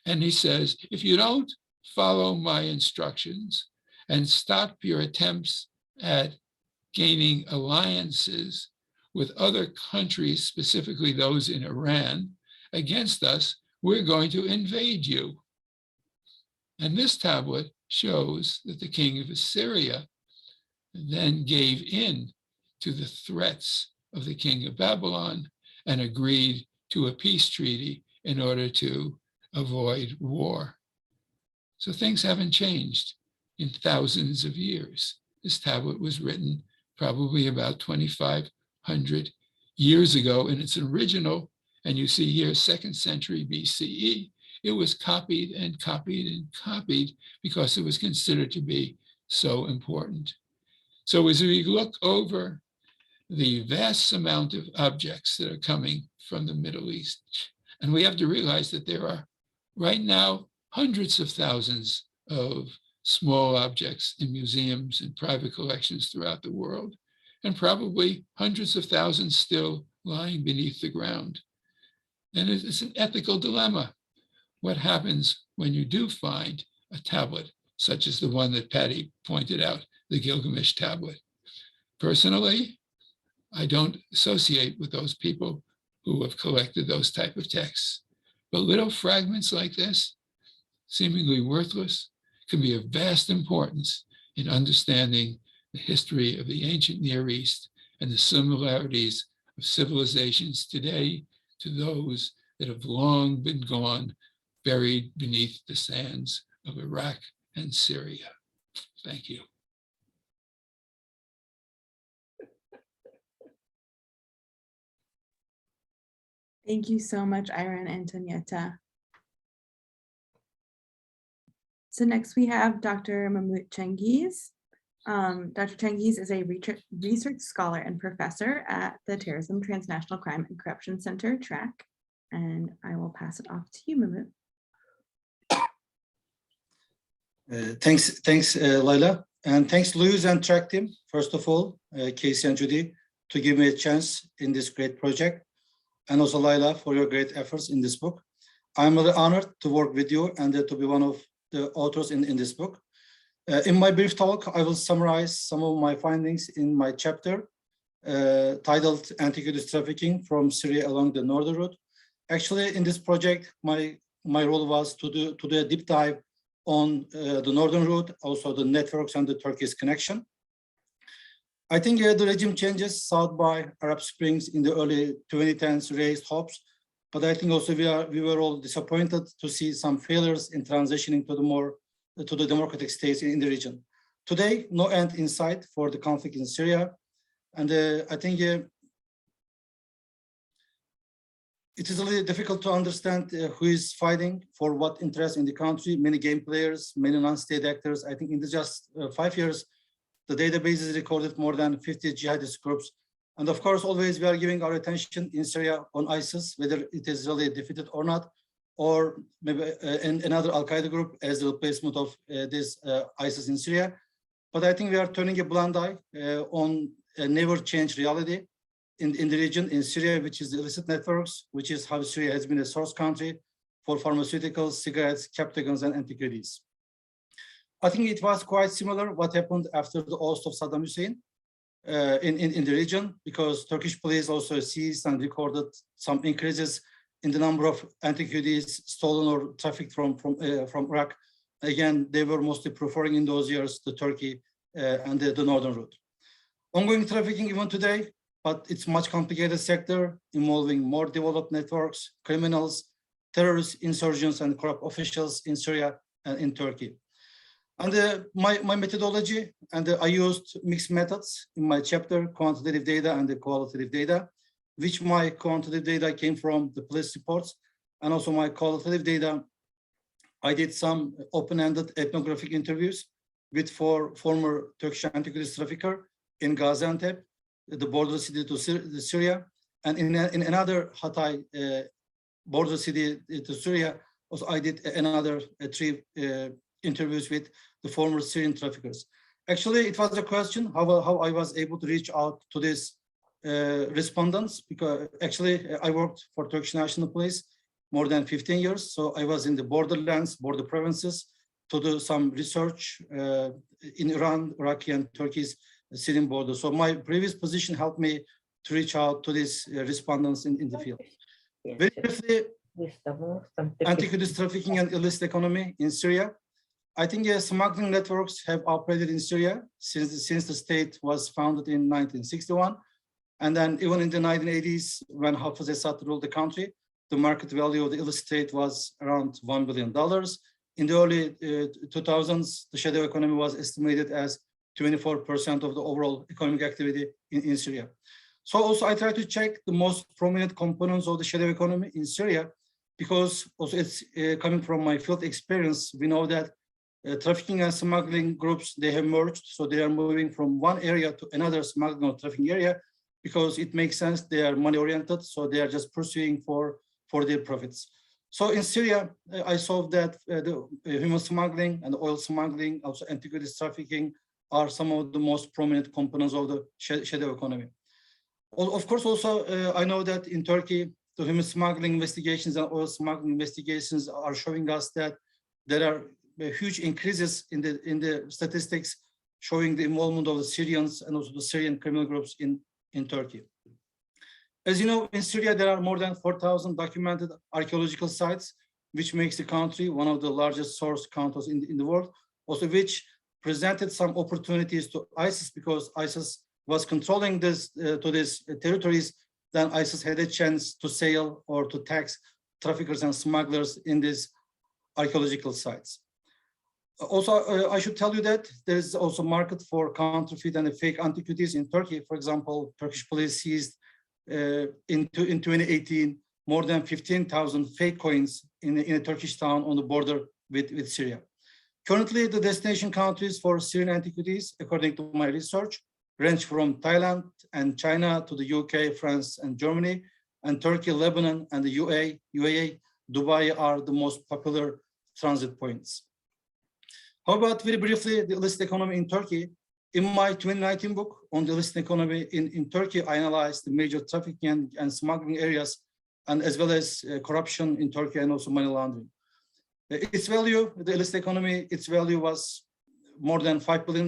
And he says, if you don't follow my instructions and stop your attempts at gaining alliances with other countries, specifically those in Iran, against us, we're going to invade you. And this tablet shows that the king of Assyria then gave in to the threats of the king of Babylon and agreed to a peace treaty in order to avoid war. So things haven't changed in thousands of years. This tablet was written probably about 2,500 years ago in its original, and you see here 2nd century BCE. It was copied and copied and copied because it was considered to be so important. So as we look over the vast amount of objects that are coming from the Middle East, and we have to realize that there are right now hundreds of thousands of small objects in museums and private collections throughout the world, and probably hundreds of thousands still lying beneath the ground. And it's an ethical dilemma. What happens when you do find a tablet, such as the one that Patty pointed out, the Gilgamesh Tablet? Personally, I don't associate with those people who have collected those type of texts. But little fragments like this, seemingly worthless, can be of vast importance in understanding the history of the ancient Near East and the similarities of civilizations today to those that have long been gone, buried beneath the sands of Iraq and Syria. Thank you. Thank you so much, Ira and Antonietta. So next we have Dr. Mahmoud Cengiz. Dr. Cengiz is a research scholar and professor at the Terrorism, Transnational Crime and Corruption Center, TRAC. And I will pass it off to you, Mahmoud. Thanks, Layla. And thanks, Louise and TRAC team, first of all, Casey and Judy, to give me a chance in this great project. And also Layla for your great efforts in this book. I'm really honored to work with you and to be one of the authors in this book. In my brief talk, I will summarize some of my findings in my chapter titled Antiquities Trafficking from Syria along the Northern Route. Actually, in this project, my role was to do a deep dive on the Northern Route, also the networks and the Turkish connection. I think the regime changes sought by Arab Springs in the early 2010s raised hopes, but I think also we were all disappointed to see some failures in transitioning to the democratic states in the region. Today, no end in sight for the conflict in Syria, and I think it is really difficult to understand who is fighting for what interest in the country. Many game players, many non-state actors. I think in just 5 years, the database has recorded more than 50 jihadist groups. And of course, always we are giving our attention in Syria on ISIS, whether it is really defeated or not, or maybe another Al-Qaeda group as the replacement of this ISIS in Syria. But I think we are turning a blind eye on a never change reality in the region, in Syria, which is the illicit networks, which is how Syria has been a source country for pharmaceuticals, cigarettes, captagons, and antiquities. I think it was quite similar what happened after the oust of Saddam Hussein in the region, because Turkish police also seized and recorded some increases in the number of antiquities stolen or trafficked from Iraq. Again, they were mostly preferring in those years the Turkey and the Northern Route. Ongoing trafficking even today, but it's much complicated sector involving more developed networks, criminals, terrorists, insurgents, and corrupt officials in Syria and in Turkey. And my methodology, and I used mixed methods in my chapter, quantitative data and the qualitative data, which my quantitative data came from the police reports, and also my qualitative data, I did some open-ended ethnographic interviews with 4 former Turkish antiquities traffickers in Gaziantep, the border city to Syria, and in another Hatay border city to Syria, also I did another 3 interviews with the former Syrian traffickers. Actually, it was a question how I was able to reach out to these respondents, because actually I worked for Turkish National Police more than 15 years. So I was in the borderlands, border provinces to do some research in Iran, Iraqi, and Turkey's Syrian border. So my previous position helped me to reach out to these respondents in the field. Very briefly, antiquities trafficking and illicit economy in Syria. I think smuggling networks have operated in Syria since the state was founded in 1961. And then even in the 1980s, when Hafez Assad ruled the country, the market value of the illicit trade was around $1 billion. In the early 2000s, the shadow economy was estimated as 24% of the overall economic activity in Syria. So also I try to check the most prominent components of the shadow economy in Syria, because also it's coming from my field experience, we know that trafficking and smuggling groups, they have merged. So they are moving from one area to another smuggling or trafficking area, because it makes sense, they are money oriented. So they are just pursuing for their profits. So in Syria, I saw that the human smuggling and oil smuggling, also antiquities trafficking, are some of the most prominent components of the shadow economy. Of course, also, I know that in Turkey, the human smuggling investigations and oil smuggling investigations are showing us that there are huge increases in the statistics showing the involvement of the Syrians and also the Syrian criminal groups in Turkey. As you know, in Syria, there are more than 4,000 documented archaeological sites, which makes the country one of the largest source counters in the world, also which presented some opportunities to ISIS, because ISIS was controlling these territories. Then ISIS had a chance to sail or to tax traffickers and smugglers in these archaeological sites. Also, I should tell you that there is also market for counterfeit and fake antiquities in Turkey. For example, Turkish police seized in 2018 more than 15,000 fake coins in a Turkish town on the border with Syria. Currently, the destination countries for Syrian antiquities, according to my research, range from Thailand and China to the UK, France, and Germany, and Turkey, Lebanon, and the UAE, Dubai are the most popular transit points. How about very briefly the illicit economy in Turkey? In my 2019 book on the illicit economy in Turkey, I analyzed the major trafficking and smuggling areas, and as well as corruption in Turkey and also money laundering. Its value, the illicit economy, its value was more than $5 billion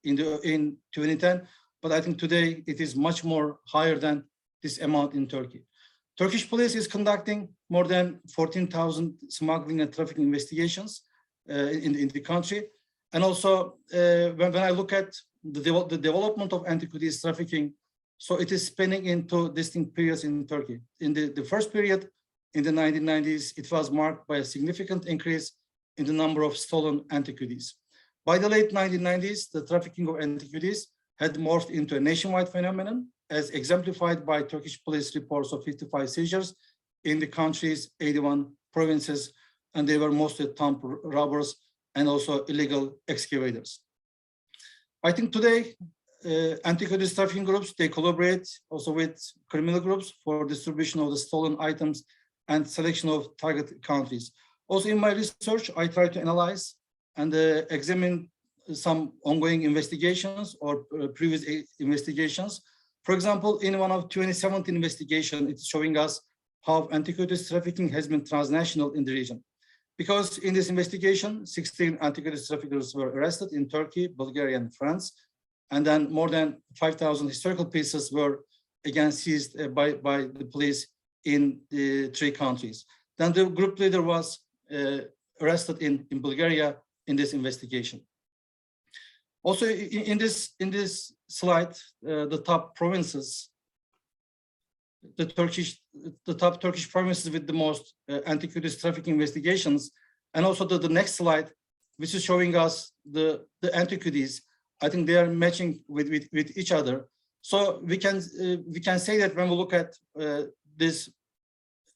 in 2010, but I think today it is much more higher than this amount in Turkey. Turkish police is conducting more than 14,000 smuggling and trafficking investigations in the country. And also, when I look at the development of antiquities trafficking, so it is spanning into distinct periods in Turkey. In the first period, in the 1990s, it was marked by a significant increase in the number of stolen antiquities. By the late 1990s, the trafficking of antiquities had morphed into a nationwide phenomenon, as exemplified by Turkish police reports of 55 seizures in the country's 81 provinces, and they were mostly tomb robbers and also illegal excavators. I think today, antiquities trafficking groups, they collaborate also with criminal groups for distribution of the stolen items and selection of target countries. Also in my research, I try to analyze and examine some ongoing investigations or previous investigations. For example, in one of 2017 investigation, it's showing us how antiquities trafficking has been transnational in the region. Because in this investigation, 16 antiquities traffickers were arrested in Turkey, Bulgaria, and France. And then more than 5,000 historical pieces were again seized by the police in the 3 countries. Then the group leader was arrested in Bulgaria in this investigation. Also in this slide, the top provinces, the top Turkish provinces with the most antiquities trafficking investigations, and also the next slide, which is showing us the antiquities. I think they are matching with each other. So we can say that when we look at this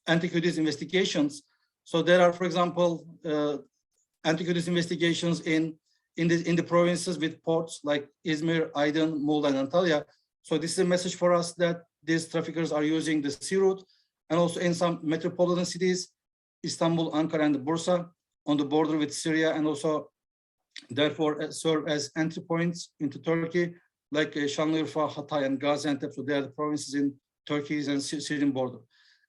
antiquities investigations, so there are, for example, antiquities investigations in the provinces with ports like Izmir, Aydın, Muğla, and Antalya. So this is a message for us that these traffickers are using the sea route, and also in some metropolitan cities, Istanbul, Ankara, and Bursa, on the border with Syria, and also therefore serve as entry points into Turkey, like Şanlıurfa, Hatay, and Gaziantep. So they are the provinces in Turkey's and Syrian border.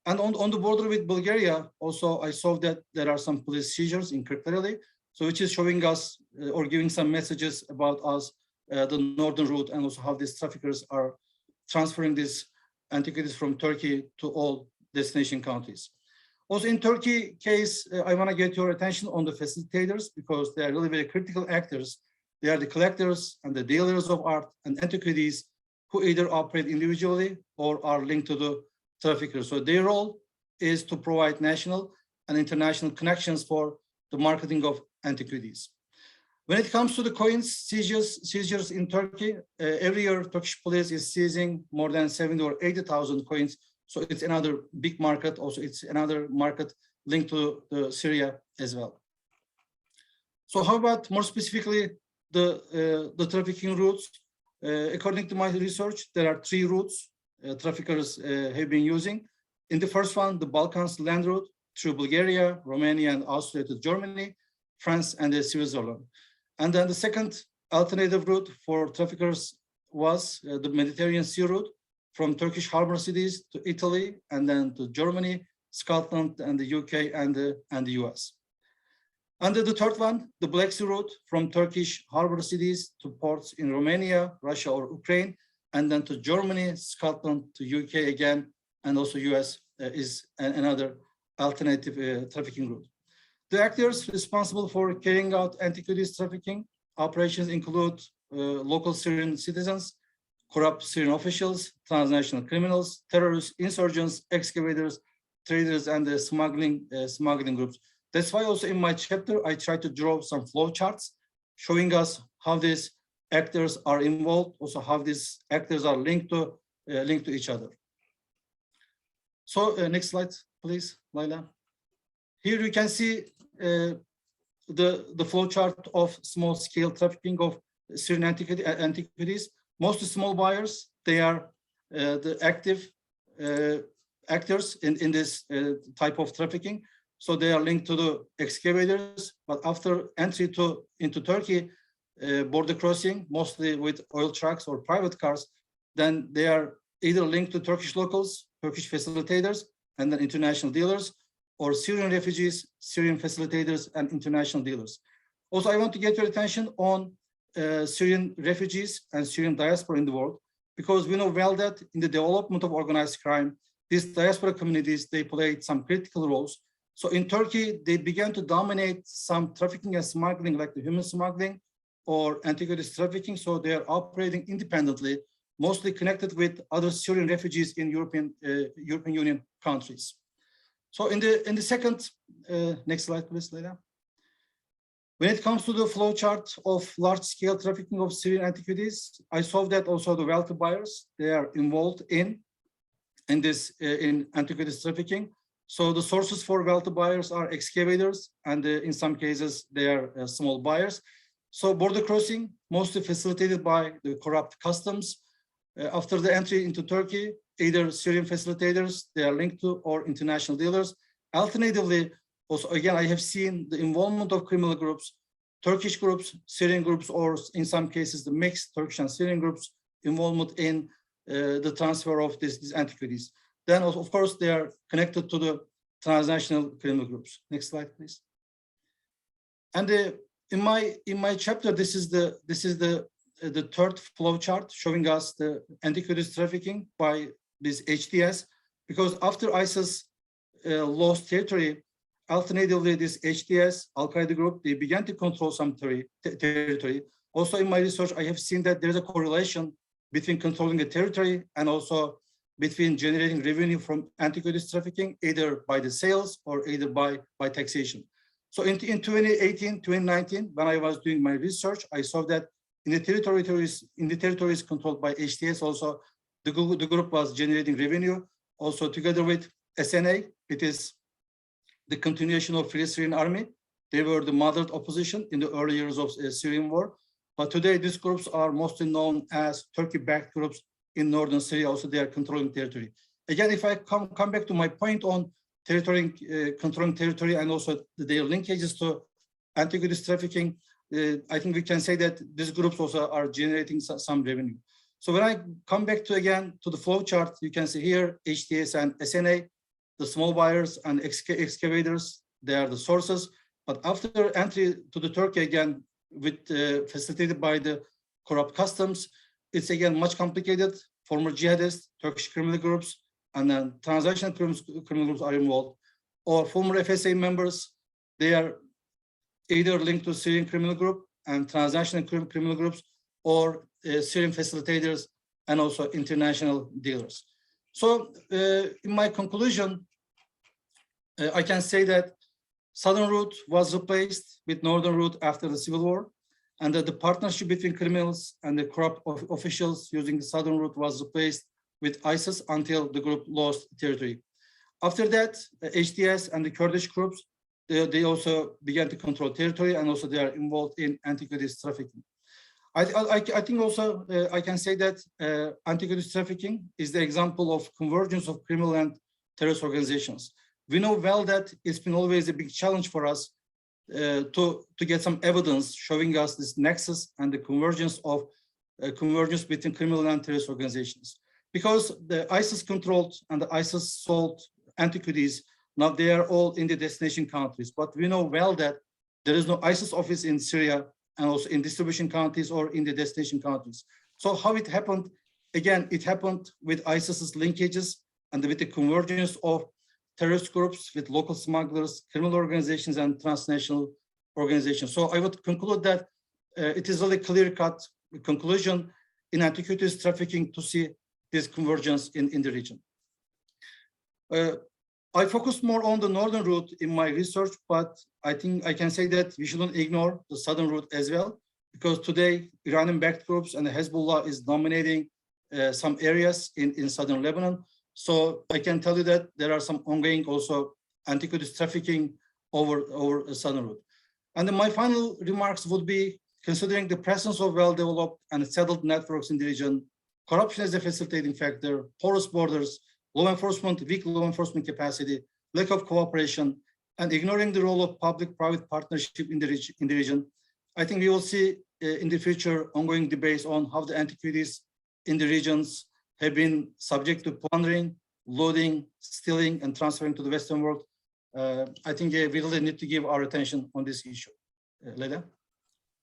And on the border with Bulgaria, also I saw that there are some police seizures in Kırklareli, so which is showing us or giving some messages about us, the northern route, and also how these traffickers are transferring these antiquities from Turkey to all destination countries. Also in Turkey case, I want to get your attention on the facilitators, because they are really very critical actors. They are the collectors and the dealers of art and antiquities who either operate individually or are linked to the traffickers. So their role is to provide national and international connections for the marketing of antiquities. When it comes to the coins seizures in Turkey, every year Turkish police is seizing more than 70 or 80,000 coins. So it's another big market. Also, it's another market linked to Syria as well. So how about more specifically the trafficking routes? According to my research, there are 3 routes traffickers have been using. In the first one, the Balkans land route through Bulgaria, Romania, and Austria to Germany, France, and Switzerland. And then the second alternative route for traffickers was the Mediterranean Sea route from Turkish harbor cities to Italy, and then to Germany, Scotland, and the UK, and the US. And the third one, the Black Sea route from Turkish harbor cities to ports in Romania, Russia, or Ukraine, and then to Germany, Scotland, to UK again, and also US is another alternative trafficking route. The actors responsible for carrying out antiquities trafficking operations include local Syrian citizens, corrupt Syrian officials, transnational criminals, terrorists, insurgents, excavators, traders, and the smuggling groups. That's why also in my chapter, I try to draw some flow charts showing us how these actors are involved, also how these actors are linked to each other. So next slide, please, Layla. Here you can see the flow chart of small-scale trafficking of Syrian antiquities. Most small buyers, they are the active actors in this type of trafficking. So they are linked to the excavators, but after entry into Turkey, border crossing, mostly with oil trucks or private cars, then they are either linked to Turkish locals, Turkish facilitators, and then international dealers, or Syrian refugees, Syrian facilitators, and international dealers. Also, I want to get your attention on Syrian refugees and Syrian diaspora in the world, because we know well that in the development of organized crime, these diaspora communities, they played some critical roles. So in Turkey, they began to dominate some trafficking and smuggling, like the human smuggling or antiquities trafficking. So they are operating independently, mostly connected with other Syrian refugees in European Union countries. So in the second, next slide, please, Leyla. When it comes to the flow chart of large-scale trafficking of Syrian antiquities, I saw that also the wealthy buyers, they are involved in antiquities trafficking. So the sources for wealthy buyers are excavators, and in some cases they are small buyers. So border crossing, mostly facilitated by the corrupt customs. After the entry into Turkey, either Syrian facilitators they are linked to, or international dealers. Alternatively, also again, I have seen the involvement of criminal groups, Turkish groups, Syrian groups, or in some cases the mixed Turkish and Syrian groups involvement in the transfer of these antiquities. Then, of course, they are connected to the transnational criminal groups. Next slide, please. And in my chapter, this is the third flow chart showing us the antiquities trafficking by this HTS, because after ISIS lost territory, alternatively this HTS, Al-Qaeda group, they began to control some territory. Also in my research, I have seen that there is a correlation between controlling a territory and also between generating revenue from antiquities trafficking, either by the sales or either by taxation. So in 2018, 2019, when I was doing my research, I saw that in the territories controlled by HTS, also the group was generating revenue. Also together with SNA, it is the continuation of Free Syrian Army. They were the moderate opposition in the early years of Syrian war. But today, these groups are mostly known as Turkey-backed groups in northern Syria. Also, they are controlling territory. Again, if I come back to my point on controlling territory and also their linkages to antiquities trafficking, I think we can say that these groups also are generating some revenue. So when I come back to the flow chart, you can see here HTS and SNA, the small buyers and excavators, they are the sources. But after entry to the Turkey again, facilitated by the corrupt customs, it's again much complicated. Former jihadists, Turkish criminal groups, and then transnational criminal groups are involved, or former FSA members. They are either linked to Syrian criminal group and transnational criminal groups, or Syrian facilitators and also international dealers. So in my conclusion, I can say that southern route was replaced with northern route after the civil war, and that the partnership between criminals and the corrupt officials using the southern route was replaced with ISIS until the group lost territory. After that, HTS and the Kurdish groups, they also began to control territory, and also they are involved in antiquities trafficking. I think also I can say that antiquities trafficking is the example of convergence of criminal and terrorist organizations. We know well that it's been always a big challenge for us to get some evidence showing us this nexus and the convergence between criminal and terrorist organizations. Because the ISIS controlled and the ISIS sold antiquities, now they are all in the destination countries. But we know well that there is no ISIS office in Syria and also in distribution countries or in the destination countries. So how it happened? Again, it happened with ISIS's linkages and with the convergence of terrorist groups with local smugglers, criminal organizations, and transnational organizations. So I would conclude that it is really clear-cut conclusion in antiquities trafficking to see this convergence in the region. I focused more on the northern route in my research, but I think I can say that we shouldn't ignore the southern route as well, because today Iranian-backed groups and Hezbollah is dominating some areas in southern Lebanon. So I can tell you that there are some ongoing also antiquities trafficking over the southern route. And then my final remarks would be, considering the presence of well-developed and settled networks in the region, corruption as a facilitating factor, porous borders, weak law enforcement capacity, lack of cooperation, and ignoring the role of public-private partnership in the region, I think we will see in the future ongoing debates on how the antiquities in the regions have been subject to plundering, looting, stealing, and transferring to the Western world. I think we really need to give our attention on this issue. Leda?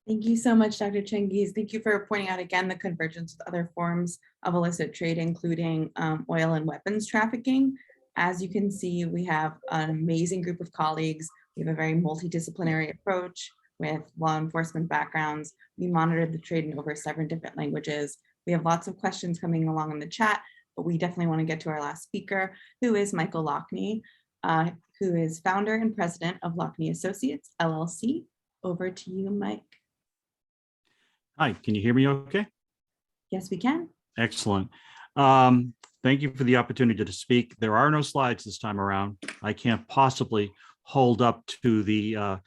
Thank you so much, Dr. Chengiz. Thank you for pointing out again the convergence with other forms of illicit trade, including oil and weapons trafficking. As you can see, we have an amazing group of colleagues. We have a very multidisciplinary approach with law enforcement backgrounds. We monitored the trade in over 7 different languages. We have lots of questions coming along in the chat, but we definitely want to get to our last speaker, who is Michael Lockney, who is founder and president of Lockney Associates, LLC. Over to you, Mike. Hi, can you hear me okay? Yes, we can. Excellent. Thank you for the opportunity to speak. There are no slides this time around. I can't possibly hold up to the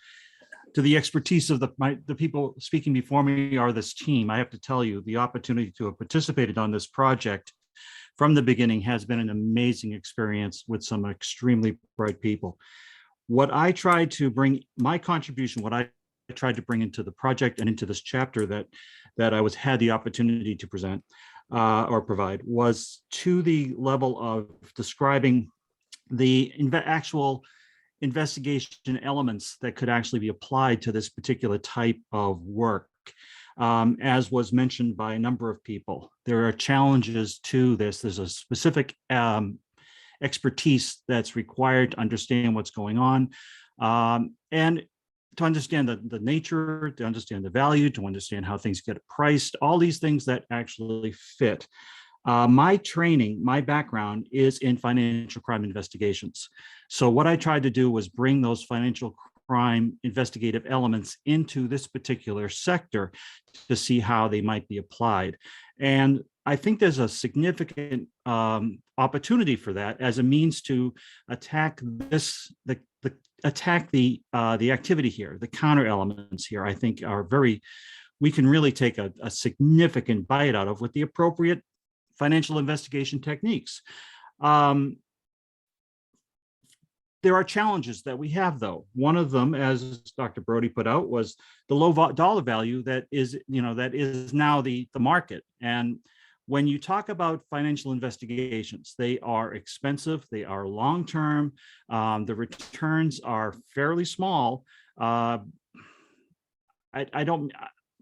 expertise of the people speaking before me or this team. I have to tell you, the opportunity to have participated on this project from the beginning has been an amazing experience with some extremely bright people. What I tried to bring, my contribution, what I tried to bring into the project and into this chapter that I had the opportunity to present or provide was to the level of describing the actual investigation elements that could actually be applied to this particular type of work. As was mentioned by a number of people, there are challenges to this. There's a specific expertise that's required to understand what's going on. And to understand the nature, to understand the value, to understand how things get priced, all these things that actually fit. My training, my background is in financial crime investigations. So what I tried to do was bring those financial crime investigative elements into this particular sector to see how they might be applied. And I think there's a significant opportunity for that as a means to attack the activity here. The counter elements here, I think, are we can really take a significant bite out of with the appropriate financial investigation techniques. There are challenges that we have, though. One of them, as Dr. Brody put out, was the low dollar value that is now the market. And when you talk about financial investigations, they are expensive, they are long-term, the returns are fairly small. I don't,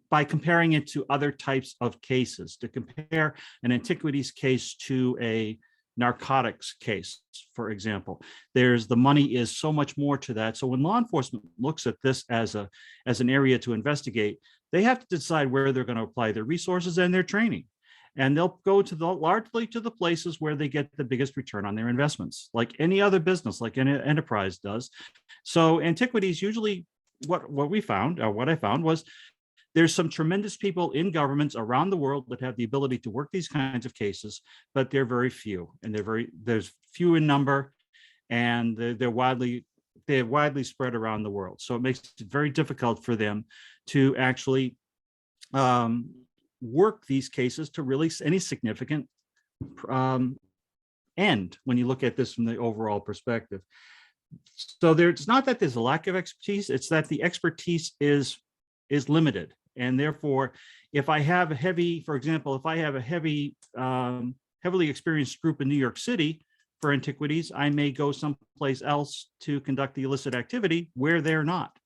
by comparing it to other types of cases, to compare an antiquities case to a narcotics case, for example, the money is so much more to that. So when law enforcement looks at this as an area to investigate, they have to decide where they're going to apply their resources and their training. And they'll go largely to the places where they get the biggest return on their investments, like any other business, like an enterprise does. So antiquities usually, what I found was there's some tremendous people in governments around the world that have the ability to work these kinds of cases, but they're very few, and there's few in number, and they're widely spread around the world. So it makes it very difficult for them to actually work these cases to really any significant end when you look at this from the overall perspective. So it's not that there's a lack of expertise, it's that the expertise is limited. And therefore, if I have heavily experienced group in New York City for antiquities, I may go someplace else to conduct the illicit activity where they're not.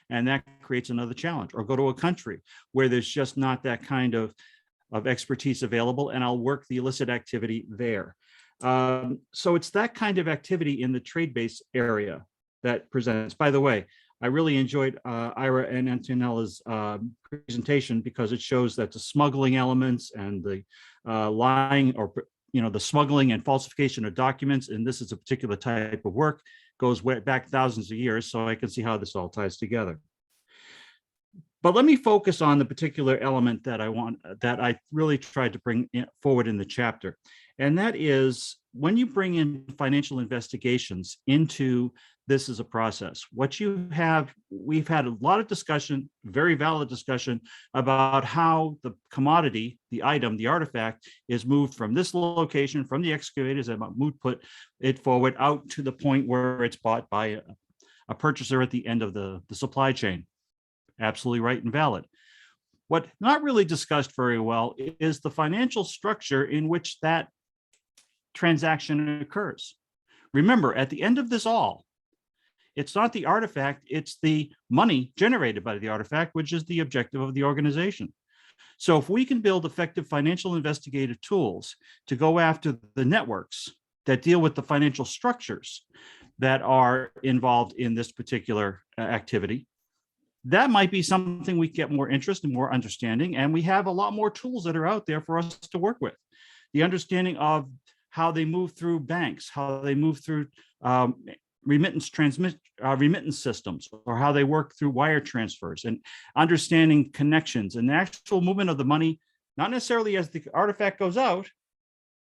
And that creates another challenge. Or go to a country where there's just not that kind of expertise available, and I'll work the illicit activity there. So it's that kind of activity in the trade-based area that presents. By the way, I really enjoyed Ira and Antonella's presentation because it shows that the smuggling elements and the lying, or the smuggling and falsification of documents, and this is a particular type of work, goes way back thousands of years. So I can see how this all ties together. But let me focus on the particular element that I really tried to bring forward in the chapter. And that is when you bring in financial investigations into this as a process, we've had a lot of discussion, very valid discussion about how the commodity, the item, the artifact is moved from this location, from the excavators, and put it forward out to the point where it's bought by a purchaser at the end of the supply chain. Absolutely right and valid. What not really discussed very well is the financial structure in which that transaction occurs. Remember, at the end of this all, It's not the artifact, it's the money generated by the artifact, which is the objective of the organization. So if we can build effective financial investigative tools to go after the networks that deal with the financial structures that are involved in this particular activity, that might be something we get more interest and more understanding. And we have a lot more tools that are out there for us to work with. The understanding of how they move through banks, how they move through remittance systems, or how they work through wire transfers, and understanding connections and the actual movement of the money, not necessarily as the artifact goes out,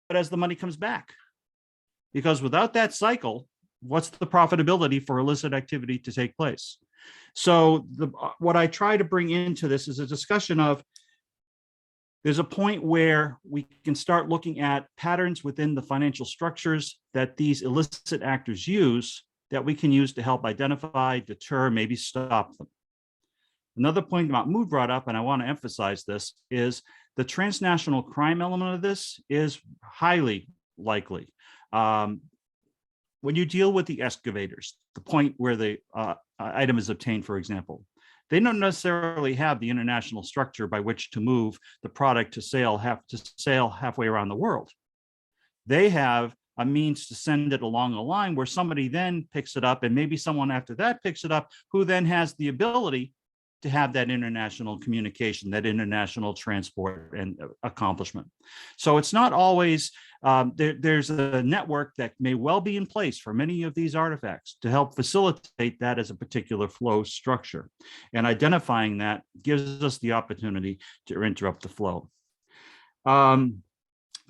but as the money comes back. Because without that cycle, what's the profitability for illicit activity to take place? So what I try to bring into this is a discussion of, there's a point where we can start looking at patterns within the financial structures that these illicit actors use that we can use to help identify, deter, maybe stop them. Another point Mahmoud brought up, and I want to emphasize this, is the transnational crime element of this is highly likely. When you deal with the excavators, the point where the item is obtained, for example, they don't necessarily have the international structure by which to move the product to sail halfway around the world. They have a means to send it along a line where somebody then picks it up, and maybe someone after that picks it up, who then has the ability to have that international communication, that international transport and accomplishment. So it's not always, there's a network that may well be in place for many of these artifacts to help facilitate that as a particular flow structure. And identifying that gives us the opportunity to interrupt the flow.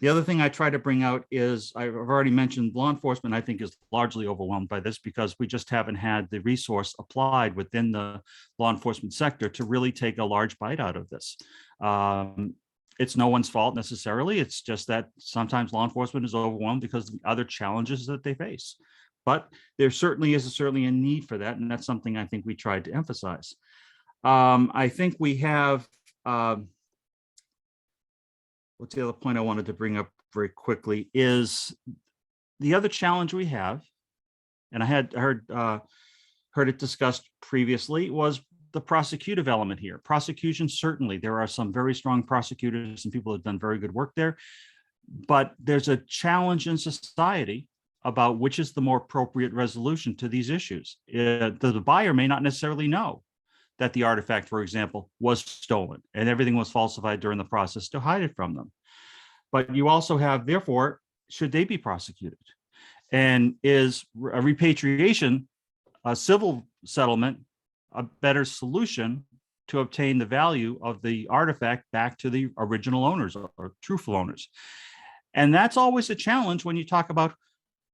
The other thing I try to bring out is, I've already mentioned, law enforcement, I think, is largely overwhelmed by this because we just haven't had the resource applied within the law enforcement sector to really take a large bite out of this. It's no one's fault necessarily. It's just that sometimes law enforcement is overwhelmed because of the other challenges that they face. But there certainly is a need for that, and that's something I think we tried to emphasize. I think we have, what's the other point I wanted to bring up very quickly is the other challenge we have, and I had heard it discussed previously, was the prosecutive element here. Prosecutions, certainly, there are some very strong prosecutors and people that have done very good work there, but there's a challenge in society about which is the more appropriate resolution to these issues. The buyer may not necessarily know that the artifact, for example, was stolen and everything was falsified during the process to hide it from them. But you also have, therefore, should they be prosecuted? And is a repatriation, a civil settlement, a better solution to obtain the value of the artifact back to the original owners or truthful owners? And that's always a challenge when you talk about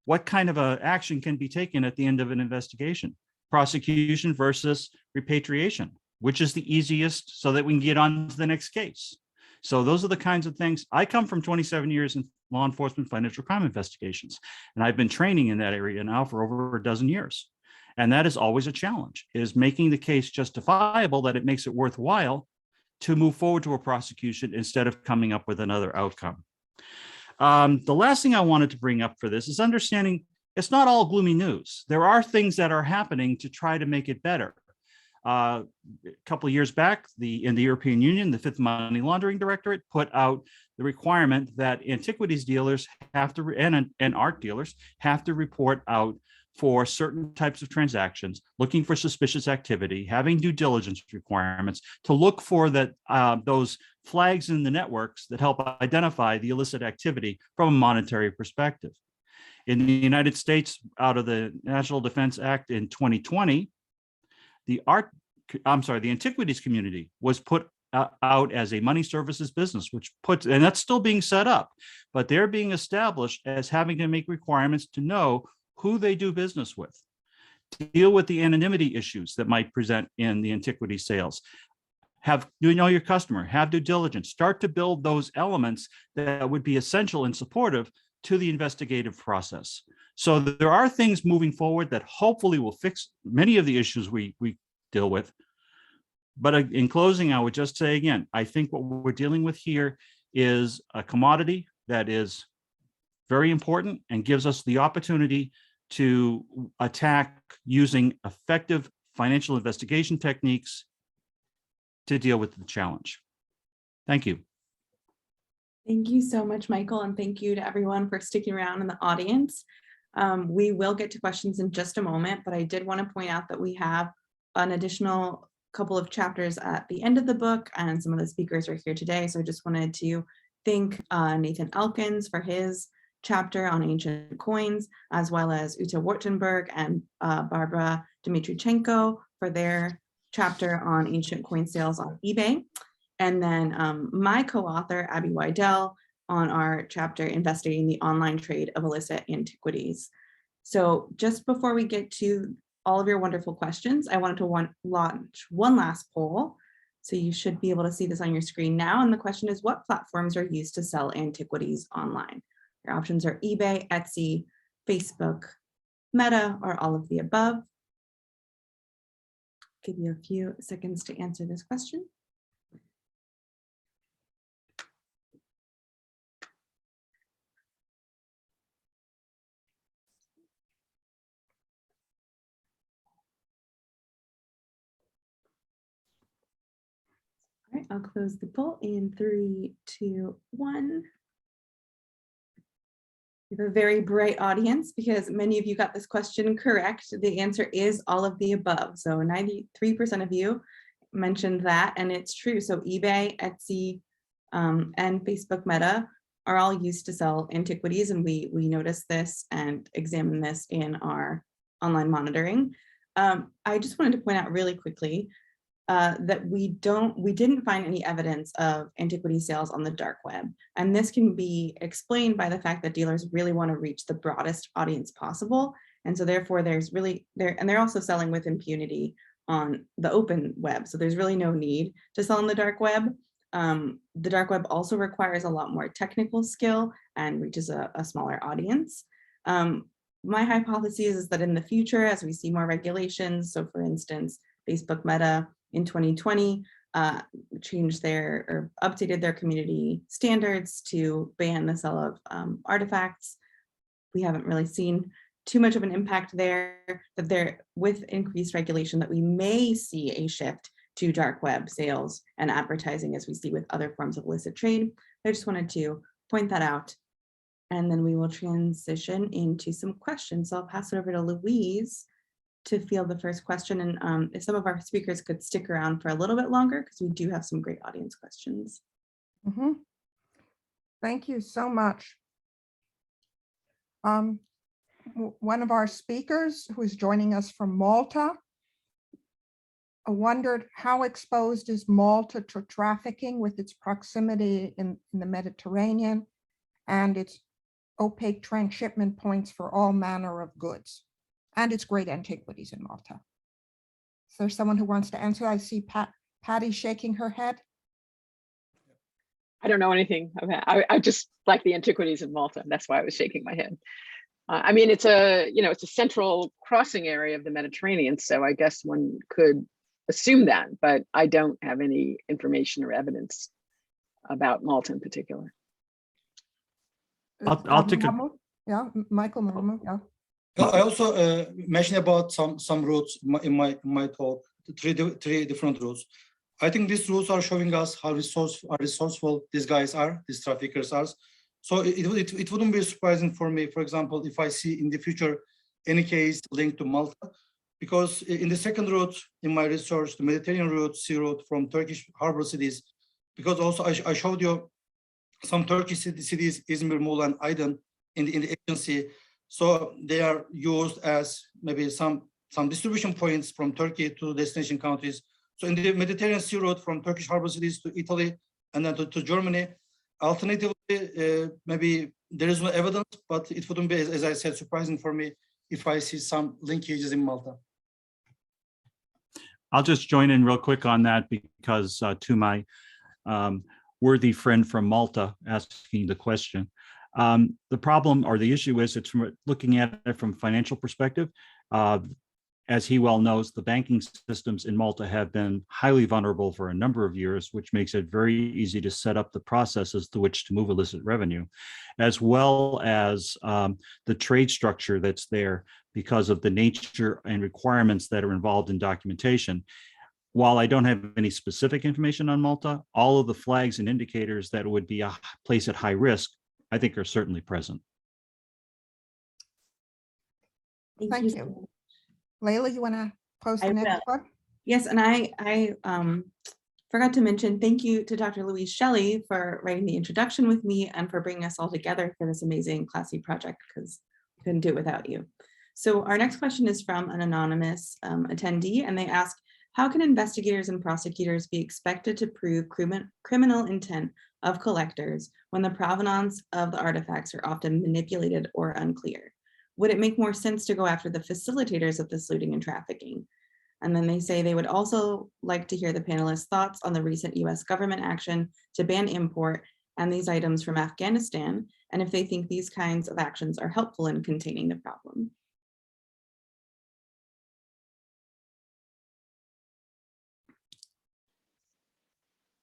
what kind of a action can be taken at the end of an investigation. Prosecution versus repatriation, which is the easiest so that we can get on to the next case. So those are the kinds of things. I come from 27 years in law enforcement financial crime investigations, and I've been training in that area now for over a dozen years. And that is always a challenge, is making the case justifiable that it makes it worthwhile to move forward to a prosecution instead of coming up with another outcome. The last thing I wanted to bring up for this is understanding it's not all gloomy news. There are things that are happening to try to make it better. A couple of years back, in the European Union, the Fifth Money Laundering Directorate put out the requirement that antiquities dealers have to, and art dealers have to report out for certain types of transactions, looking for suspicious activity, having due diligence requirements to look for that those flags in the networks that help identify the illicit activity from a monetary perspective. In the United States, out of the National Defense Act in 2020, the antiquities community was put out as a money services business, and that's still being set up, but they're being established as having to make requirements to know who they do business with, to deal with the anonymity issues that might present in the antiquity sales. Do you know your customer? Have due diligence. Start to build those elements that would be essential and supportive to the investigative process. So there are things moving forward that hopefully will fix many of the issues we deal with. But in closing, I would just say again, I think what we're dealing with here is a commodity that is very important and gives us the opportunity to attack using effective financial investigation techniques to deal with the challenge. Thank you. Thank you so much, Michael, and thank you to everyone for sticking around in the audience. We will get to questions in just a moment, but I did want to point out that we have an additional couple of chapters at the end of the book, and some of the speakers are here today. So I just wanted to thank Nathan Elkins for his chapter on ancient coins, as well as Uta Wartenberg and Barbara Dmitrichenko for their chapter on ancient coin sales on eBay. And then my co-author, Abby Weidel, on our chapter investigating the online trade of illicit antiquities. So just before we get to all of your wonderful questions, I wanted to launch one last poll. So you should be able to see this on your screen now. And the question is, what platforms are used to sell antiquities online? Your options are eBay, Etsy, Facebook, Meta, or all of the above. Give you a few seconds to answer this question. All right, I'll close the poll in 3, 2, 1. We have a very bright audience because many of you got this question correct. The answer is all of the above. So 93% of you mentioned that, and it's true. So eBay, Etsy, and Facebook Meta are all used to sell antiquities, and we notice this and examine this in our online monitoring. I just wanted to point out really quickly that we didn't find any evidence of antiquity sales on the dark web. And this can be explained by the fact that dealers really want to reach the broadest audience possible. And so therefore they're also selling with impunity on the open web. So there's really no need to sell on the dark web. The dark web also requires a lot more technical skill and reaches a smaller audience. My hypothesis is that in the future, as we see more regulations, so for instance, Facebook Meta in 2020 changed or updated their community standards to ban the sale of artifacts. We haven't really seen too much of an impact there, that with increased regulation that we may see a shift to dark web sales and advertising as we see with other forms of illicit trade. I just wanted to point that out. And then we will transition into some questions. So I'll pass it over to Louise to field the first question. And if some of our speakers could stick around for a little bit longer, because we do have some great audience questions. Mm-hmm. Thank you so much. One of our speakers who is joining us from Malta wondered how exposed is Malta to trafficking with its proximity in the Mediterranean and its opaque transshipment points for all manner of goods and its great antiquities in Malta. Is there someone who wants to answer? I see Patty shaking her head. I don't know anything about. I just like the antiquities in Malta. That's why I was shaking my head. I mean, it's a central crossing area of the Mediterranean, so I guess one could assume that, but I don't have any information or evidence about Malta in particular. I'll take a. Yeah, Michael Mahmoud, yeah. I also mentioned about some routes in my talk, three different routes. I think these routes are showing us how resourceful these guys are, these traffickers are. So it wouldn't be surprising for me, for example, if I see in the future any case linked to Malta, because in the second route in my research, the Mediterranean route, sea route from Turkish harbor cities, because also I showed you some Turkish cities, Izmir, Muğla, and Aydın in the agency. So they are used as maybe some distribution points from Turkey to destination countries. So in the Mediterranean sea route from Turkish harbor cities to Italy and then to Germany, alternatively, maybe there is no evidence, but it wouldn't be, as I said, surprising for me if I see some linkages in Malta. I'll just join in real quick on that because to my worthy friend from Malta asking the question. The problem or the issue is it's from looking at it from a financial perspective. as he well knows, the banking systems in Malta have been highly vulnerable for a number of years, which makes it very easy to set up the processes to which to move illicit revenue, as well as the trade structure that's there because of the nature and requirements that are involved in documentation. While I don't have any specific information on Malta, all of the flags and indicators that would be a place at high risk, I think, are certainly present. Thank you. Layla, you want to post the next one? Yes, and I forgot to mention thank you to Dr. Louise Shelley for writing the introduction with me and for bringing us all together for this amazing classy project, because we couldn't do it without you. So our next question is from an anonymous attendee, and they ask, how can investigators and prosecutors be expected to prove criminal intent of collectors when the provenance of the artifacts are often manipulated or unclear? Would it make more sense to go after the facilitators of this looting and trafficking? And then they say they would also like to hear the panelists' thoughts on the recent US government action to ban import and these items from Afghanistan, and if they think these kinds of actions are helpful in containing the problem.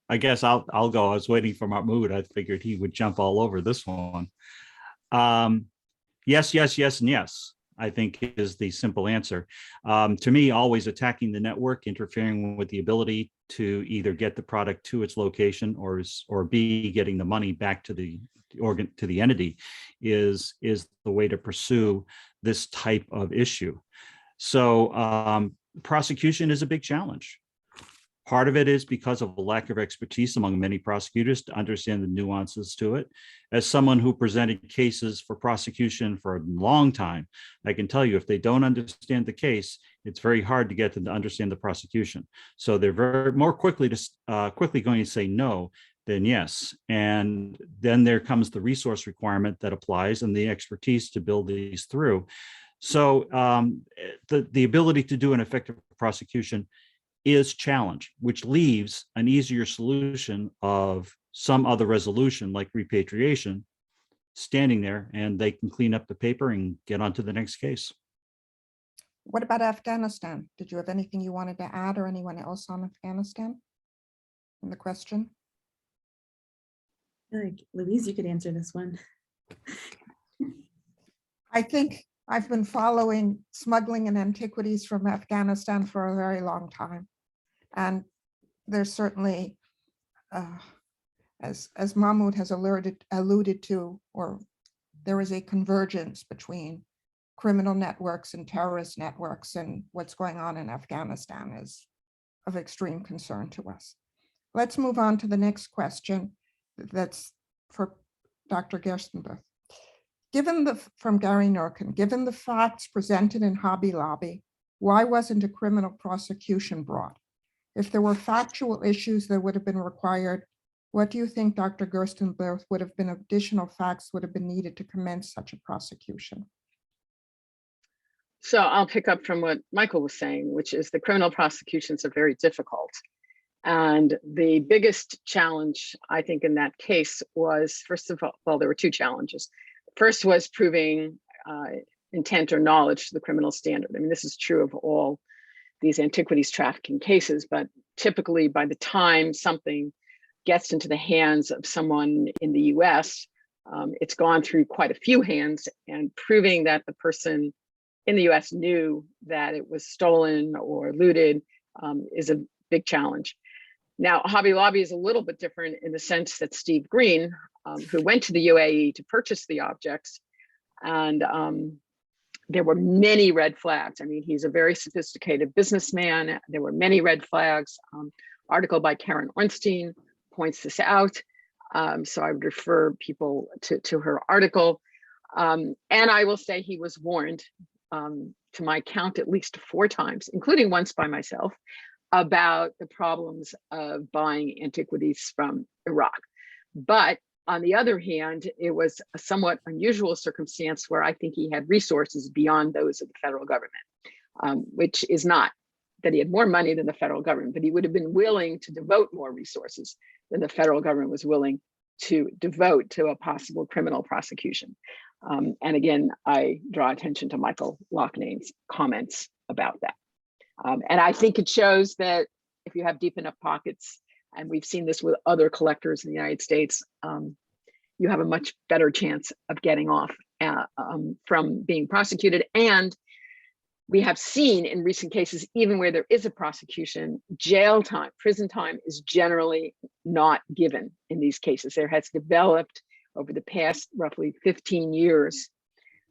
I guess I'll go. I was waiting for Mahmoud. I figured he would jump all over this one. Yes, yes, yes, and yes, I think is the simple answer. To me, always attacking the network, interfering with the ability to either get the product to its location or B, getting the money back to the entity is the way to pursue this type of issue. So prosecution is a big challenge. Part of it is because of a lack of expertise among many prosecutors to understand the nuances to it. As someone who presented cases for prosecution for a long time, I can tell you if they don't understand the case, it's very hard to get them to understand the prosecution. So they're more quickly going to say no than yes. And then there comes the resource requirement that applies and the expertise to build these through. So the ability to do an effective prosecution is challenged, which leaves an easier solution of some other resolution like repatriation standing there, and they can clean up the paper and get on to the next case. What about Afghanistan? Did you have anything you wanted to add, or anyone else on Afghanistan in the question? I feel like, Louise, you could answer this one. I think I've been following smuggling and antiquities from Afghanistan for a very long time. And there's certainly, as Mahmoud has alluded to, or there is a convergence between criminal networks and terrorist networks, and what's going on in Afghanistan is of extreme concern to us. Let's move on to the next question. That's for Dr. Gerstenberg. From Gary Nurkin, given the facts presented in Hobby Lobby, why wasn't a criminal prosecution brought? If there were factual issues that would have been required, what do you think, Dr. Gerstenberg, would have been additional facts would have been needed to commence such a prosecution? So I'll pick up from what Michael was saying, which is the criminal prosecutions are very difficult. And the biggest challenge, I think, in that case was, first of all, there were two challenges. First was proving intent or knowledge to the criminal standard. I mean, this is true of all these antiquities trafficking cases, but typically by the time something gets into the hands of someone in the US, it's gone through quite a few hands, and proving that the person in the US knew that it was stolen or looted is a big challenge. Now, Hobby Lobby is a little bit different in the sense that Steve Green, who went to the UAE to purchase the objects, and there were many red flags. I mean, he's a very sophisticated businessman. There were many red flags. Article by Karen Ornstein points this out. So I would refer people to her article. And I will say he was warned, to my count, at least 4 times, including once by myself, about the problems of buying antiquities from Iraq. But on the other hand, it was a somewhat unusual circumstance where I think he had resources beyond those of the federal government, which is not that he had more money than the federal government, but he would have been willing to devote more resources than the federal government was willing to devote to a possible criminal prosecution. And again, I draw attention to Michael Lochnane's comments about that. And I think it shows that if you have deep enough pockets, and we've seen this with other collectors in the United States, you have a much better chance of getting off from being prosecuted. And we have seen in recent cases, even where there is a prosecution, jail time, prison time is generally not given in these cases. There has developed over the past roughly 15 years,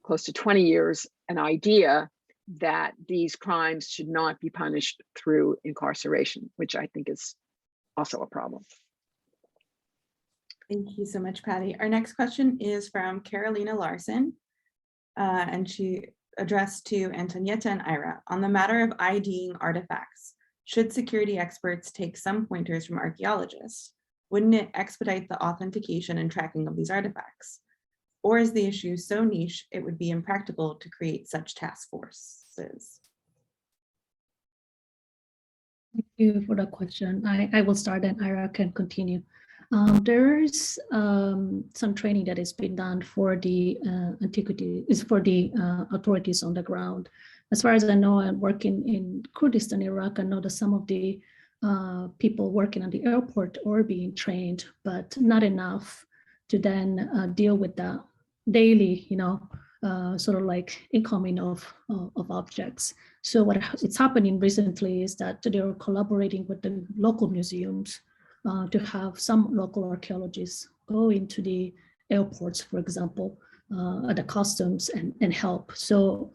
close to 20 years, an idea that these crimes should not be punished through incarceration, which I think is also a problem. Thank you so much, Patty. Our next question is from Carolina Larson, and she addressed to Antonietta and Ira. On the matter of IDing artifacts, should security experts take some pointers from archaeologists? Wouldn't it expedite the authentication and tracking of these artifacts? Or is the issue so niche it would be impractical to create such task forces? Thank you for the question. I will start and Ira can continue. There's some training that is being done for the antiquities, for the authorities on the ground. As far as I know, I'm working in Kurdistan, Iraq. I know that some of the people working on the airport are being trained, but not enough to then deal with the daily, sort of like incoming of objects. So what is happening recently is that they're collaborating with the local museums to have some local archaeologists go into the airports, for example, at the customs and help. So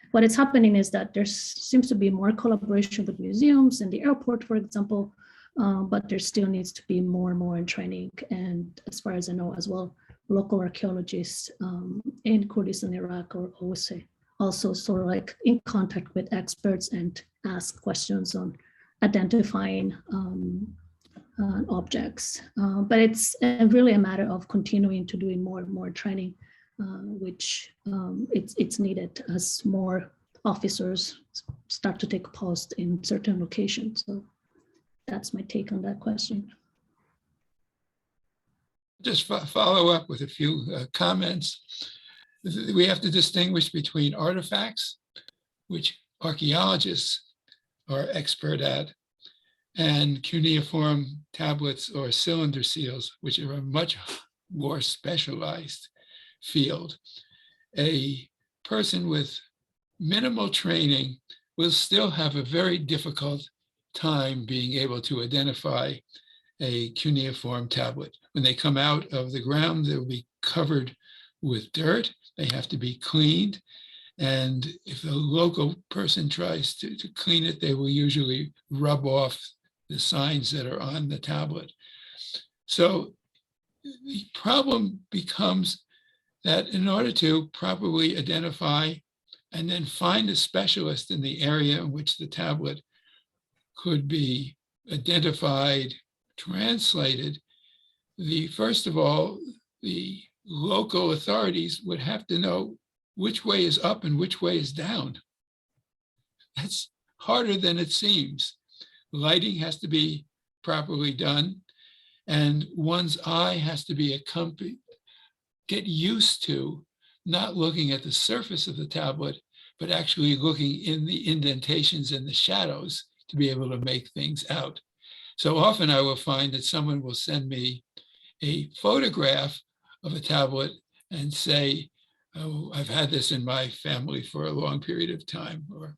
what is happening is that there seems to be more collaboration with museums and the airport, for example, but there still needs to be more and more in training. And as far as I know as well, local archaeologists in Kurdistan, Iraq, are also sort of like in contact with experts and ask questions on identifying objects. But it's really a matter of continuing to doing more and more training, which it's needed as more officers start to take post in certain locations. So that's my take on that question. Just follow up with a few comments. We have to distinguish between artifacts, which archaeologists are expert at, and cuneiform tablets or cylinder seals, which are a much more specialized field. A person with minimal training will still have a very difficult time being able to identify a cuneiform tablet. When they come out of the ground, they'll be covered with dirt. They have to be cleaned. And if a local person tries to clean it, they will usually rub off the signs that are on the tablet. So the problem becomes that in order to properly identify and then find a specialist in the area in which the tablet could be identified, translated, first of all, the local authorities would have to know which way is up and which way is down. That's harder than it seems. Lighting has to be properly done, and one's eye has to be get used to not looking at the surface of the tablet, but actually looking in the indentations and the shadows to be able to make things out. So often I will find that someone will send me a photograph of a tablet and say, oh, I've had this in my family for a long period of time, or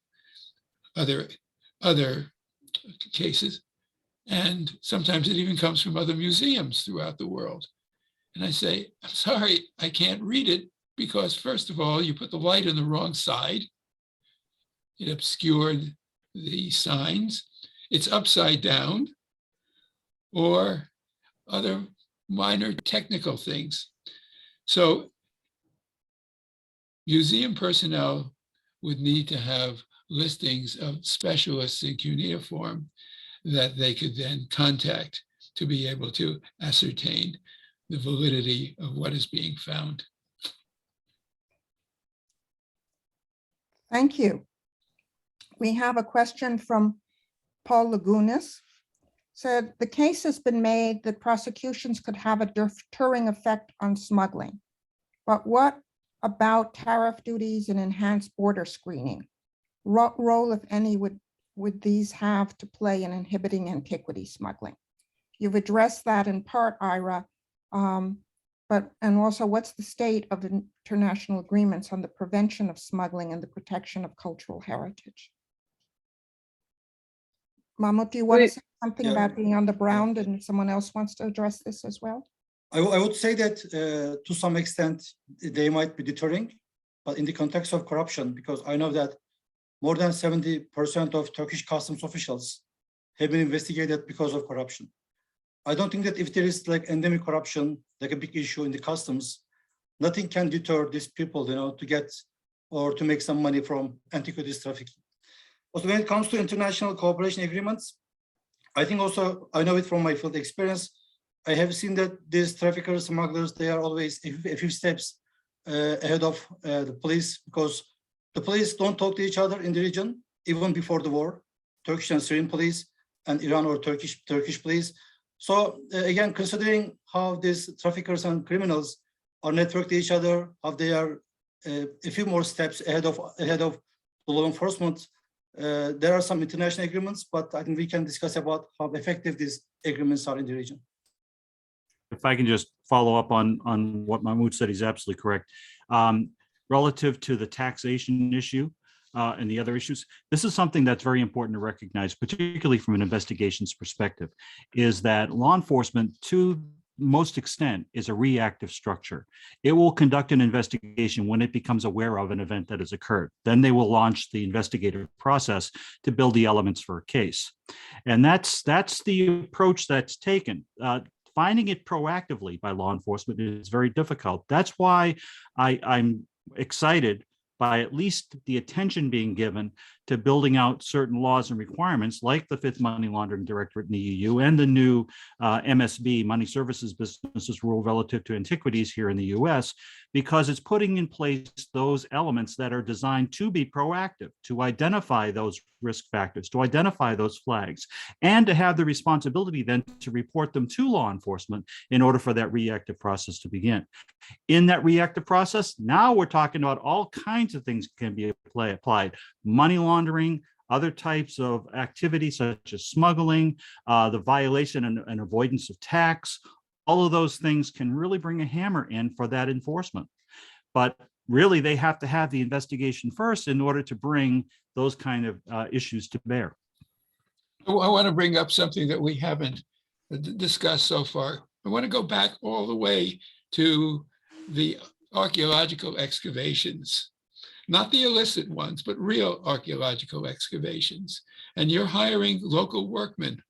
other cases. And sometimes it even comes from other museums throughout the world. And I say, I'm sorry, I can't read it because first of all, you put the light on the wrong side. It obscured the signs. It's upside down, or other minor technical things. So museum personnel would need to have listings of specialists in cuneiform that they could then contact to be able to ascertain the validity of what is being found. Thank you. We have a question from Paul Lagunas. Said the case has been made that prosecutions could have a deterring effect on smuggling. But what about tariff duties and enhanced border screening? role, if any, would these have to play in inhibiting antiquity smuggling? You've addressed that in part, Ira, and also what's the state of international agreements on the prevention of smuggling and the protection of cultural heritage? Mahmoud, do you want to say something about being on the ground, and someone else wants to address this as well? I would say that to some extent they might be deterring, but in the context of corruption, because I know that more than 70% of Turkish customs officials have been investigated because of corruption. I don't think that if there is like endemic corruption, like a big issue in the customs, nothing can deter these people, to get or to make some money from antiquities trafficking. Also, when it comes to international cooperation agreements, I think also, I know it from my field experience, I have seen that these traffickers, smugglers, they are always a few steps ahead of the police, because the police don't talk to each other in the region, even before the war, Turkish and Syrian police, and Iran or Turkish police. So again, considering how these traffickers and criminals are networked to each other, how they are a few more steps ahead of the law enforcement, there are some international agreements, but I think we can discuss about how effective these agreements are in the region. If I can just follow up on what Mahmoud said, he's absolutely correct. Relative to the taxation issue and the other issues, this is something that's very important to recognize, particularly from an investigations perspective, is that law enforcement, to most extent, is a reactive structure. It will conduct an investigation when it becomes aware of an event that has occurred. Then they will launch the investigative process to build the elements for a case. And that's the approach that's taken. Finding it proactively by law enforcement is very difficult. That's why I'm excited by at least the attention being given to building out certain laws and requirements, like the Fifth Money Laundering Directorate in the EU and the new MSB, Money Services Businesses Rule relative to antiquities here in the US, because it's putting in place those elements that are designed to be proactive, to identify those risk factors, to identify those flags, and to have the responsibility then to report them to law enforcement in order for that reactive process to begin. In that reactive process, now we're talking about all kinds of things can be applied: money laundering, other types of activities such as smuggling, the violation and avoidance of tax. All of those things can really bring a hammer in for that enforcement. But really, they have to have the investigation first in order to bring those kind of issues to bear. I want to bring up something that we haven't discussed so far. I want to go back all the way to the archaeological excavations, not the illicit ones, but real archaeological excavations. And you're hiring local workmen.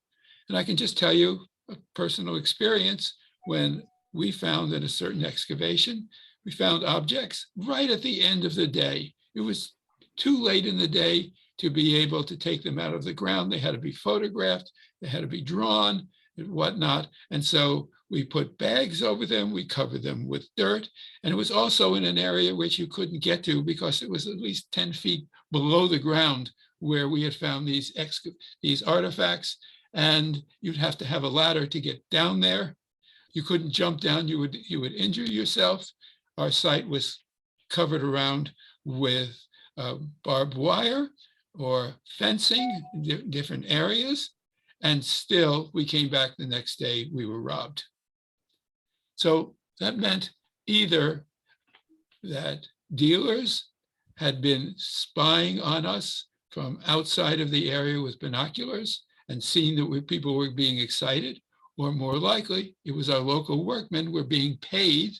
And I can just tell you a personal experience. When we found in a certain excavation, we found objects right at the end of the day. It was too late in the day to be able to take them out of the ground. They had to be photographed, they had to be drawn and whatnot. And so we put bags over them, we covered them with dirt. And it was also in an area which you couldn't get to because it was at least 10 feet below the ground where we had found these artifacts. And you'd have to have a ladder to get down there. You couldn't jump down, you would injure yourself. Our site was covered around with barbed wire or fencing in different areas. And still we came back the next day, we were robbed. So that meant either that dealers had been spying on us from outside of the area with binoculars and seen that people were being excited, or more likely, it was our local workmen were being paid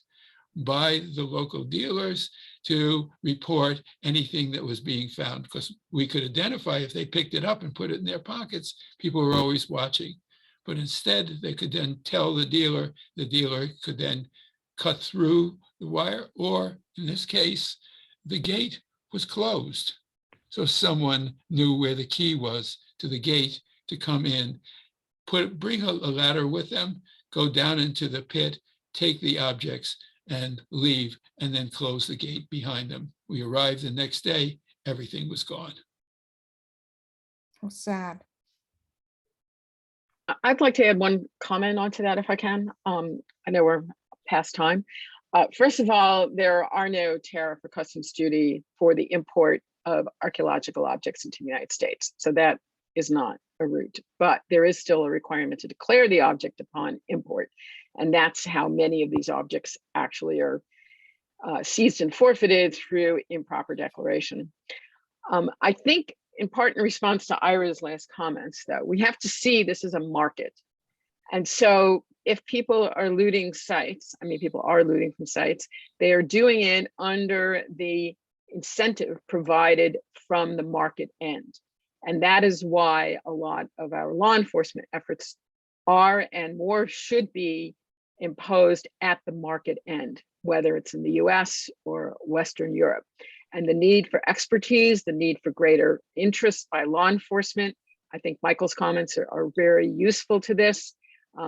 by the local dealers to report anything that was being found, because we could identify if they picked it up and put it in their pockets, people were always watching. But instead, they could then tell the dealer could then cut through the wire, or in this case, the gate was closed. So someone knew where the key was to the gate to come in, bring a ladder with them, go down into the pit, take the objects and leave, and then close the gate behind them. We arrived the next day, everything was gone. How sad. I'd like to add one comment onto that if I can. I know we're past time. First of all, there are no tariff or customs duty for the import of archaeological objects into the United States. So that is not a route, but there is still a requirement to declare the object upon import. And that's how many of these objects actually are seized and forfeited through improper declaration. I think in part in response to Ira's last comments, though, we have to see this as a market. And so if people are looting sites, I mean, people are looting from sites, they are doing it under the incentive provided from the market end. And that is why a lot of our law enforcement efforts are and more should be imposed at the market end, whether it's in the US or Western Europe. And the need for expertise, the need for greater interest by law enforcement. I think Michael's comments are very useful to this,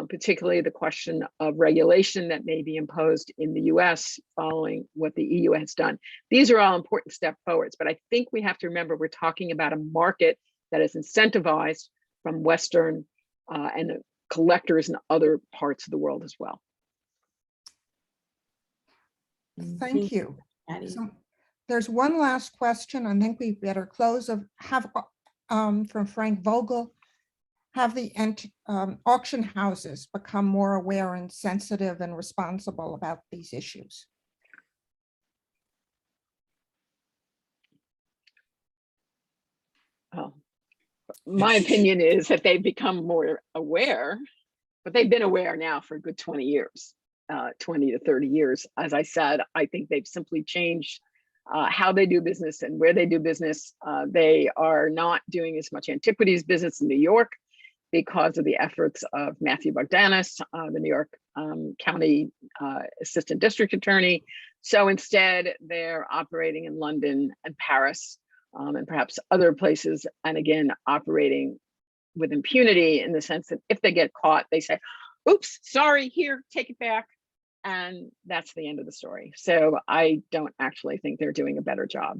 particularly the question of regulation that may be imposed in the US following what the EU has done. These are all important step forwards, but I think we have to remember we're talking about a market that is incentivized from Western and collectors in other parts of the world as well. Thank you. Addie. So there's one last question. I think we better close from Frank Vogel. Have the auction houses become more aware and sensitive and responsible about these issues? Well, my opinion is that they've become more aware, but they've been aware now for a good 20 years, 20 to 30 years. As I said, I think they've simply changed how they do business and where they do business. They are not doing as much antiquities business in New York because of the efforts of Matthew Bogdanis, the New York County Assistant District Attorney. So instead, they're operating in London and Paris and perhaps other places, and again, operating with impunity in the sense that if they get caught, they say, oops, sorry, here, take it back. And that's the end of the story. So I don't actually think they're doing a better job.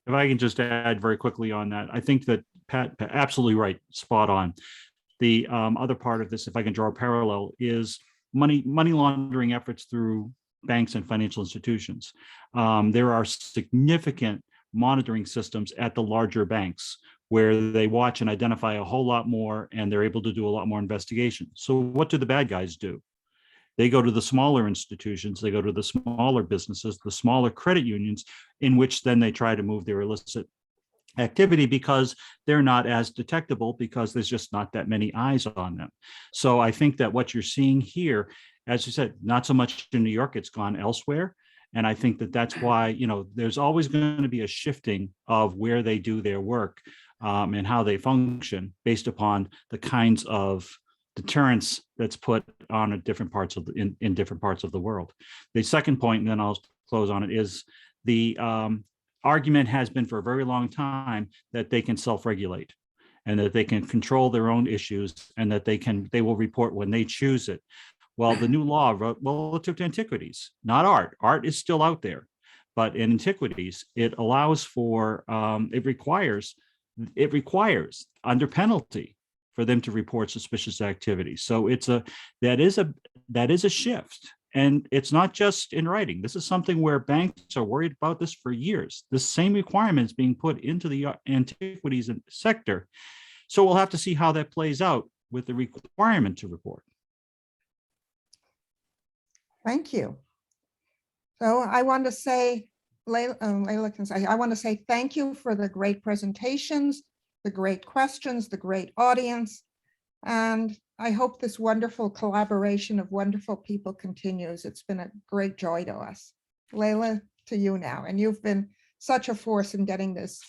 If I can just add very quickly on that, I think that Pat absolutely right, spot on. The other part of this, if I can draw a parallel, is money laundering efforts through banks and financial institutions. There are significant monitoring systems at the larger banks where they watch and identify a whole lot more, and they're able to do a lot more investigation. So what do the bad guys do? They go to the smaller institutions, they go to the smaller businesses, the smaller credit unions, in which then they try to move their illicit activity because they're not as detectable, because there's just not that many eyes on them. So I think that what you're seeing here, as you said, not so much in New York, it's gone elsewhere. And I think that that's why, you know, there's always going to be a shifting of where they do their work and how they function based upon the kinds of deterrence that's put on in different parts of the world. The second point, and then I'll close on it, is the argument has been for a very long time that they can self-regulate and that they can control their own issues and that they will report when they choose it. Well, the new law relative to antiquities, not art. Art is still out there, but in antiquities, it allows for it requires under penalty for them to report suspicious activity. So that is a shift, and it's not just in writing. This is something where banks are worried about this for years. The same requirements being put into the antiquities sector. So we'll have to see how that plays out with the requirement to report. Thank you. So I want to say, Layla can say, I want to say thank you for the great presentations, the great questions, the great audience. And I hope this wonderful collaboration of wonderful people continues. It's been a great joy to us. Layla, to you now. And you've been such a force in getting this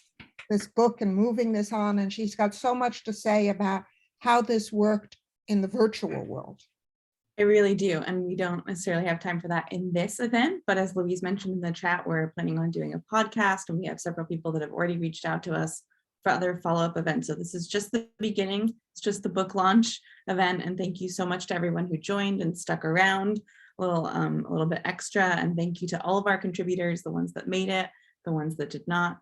book and moving this on. And she's got so much to say about how this worked in the virtual world. I really do. And we don't necessarily have time for that in this event, but as Louise mentioned in the chat, we're planning on doing a podcast, and we have several people that have already reached out to us for other follow-up events. So this is just the beginning. It's just the book launch event. And thank you so much to everyone who joined and stuck around a little bit extra. And thank you to all of our contributors, the ones that made it, the ones that did not.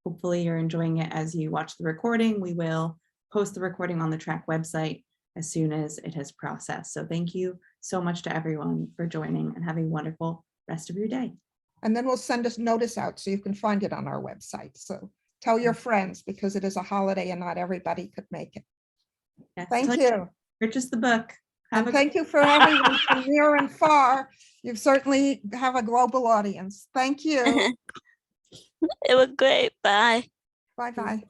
Hopefully you're enjoying it as you watch the recording. We will post the recording on the track website as soon as it has processed. So thank you so much to everyone for joining, and have a wonderful rest of your day. And then we'll send a notice out so you can find it on our website. So tell your friends because it is a holiday and not everybody could make it. Yes, Thank tell you. Purchase the book. Have And a thank you for everyone from near and far. You certainly have a global audience. Thank you. It was great. Bye. Bye-bye.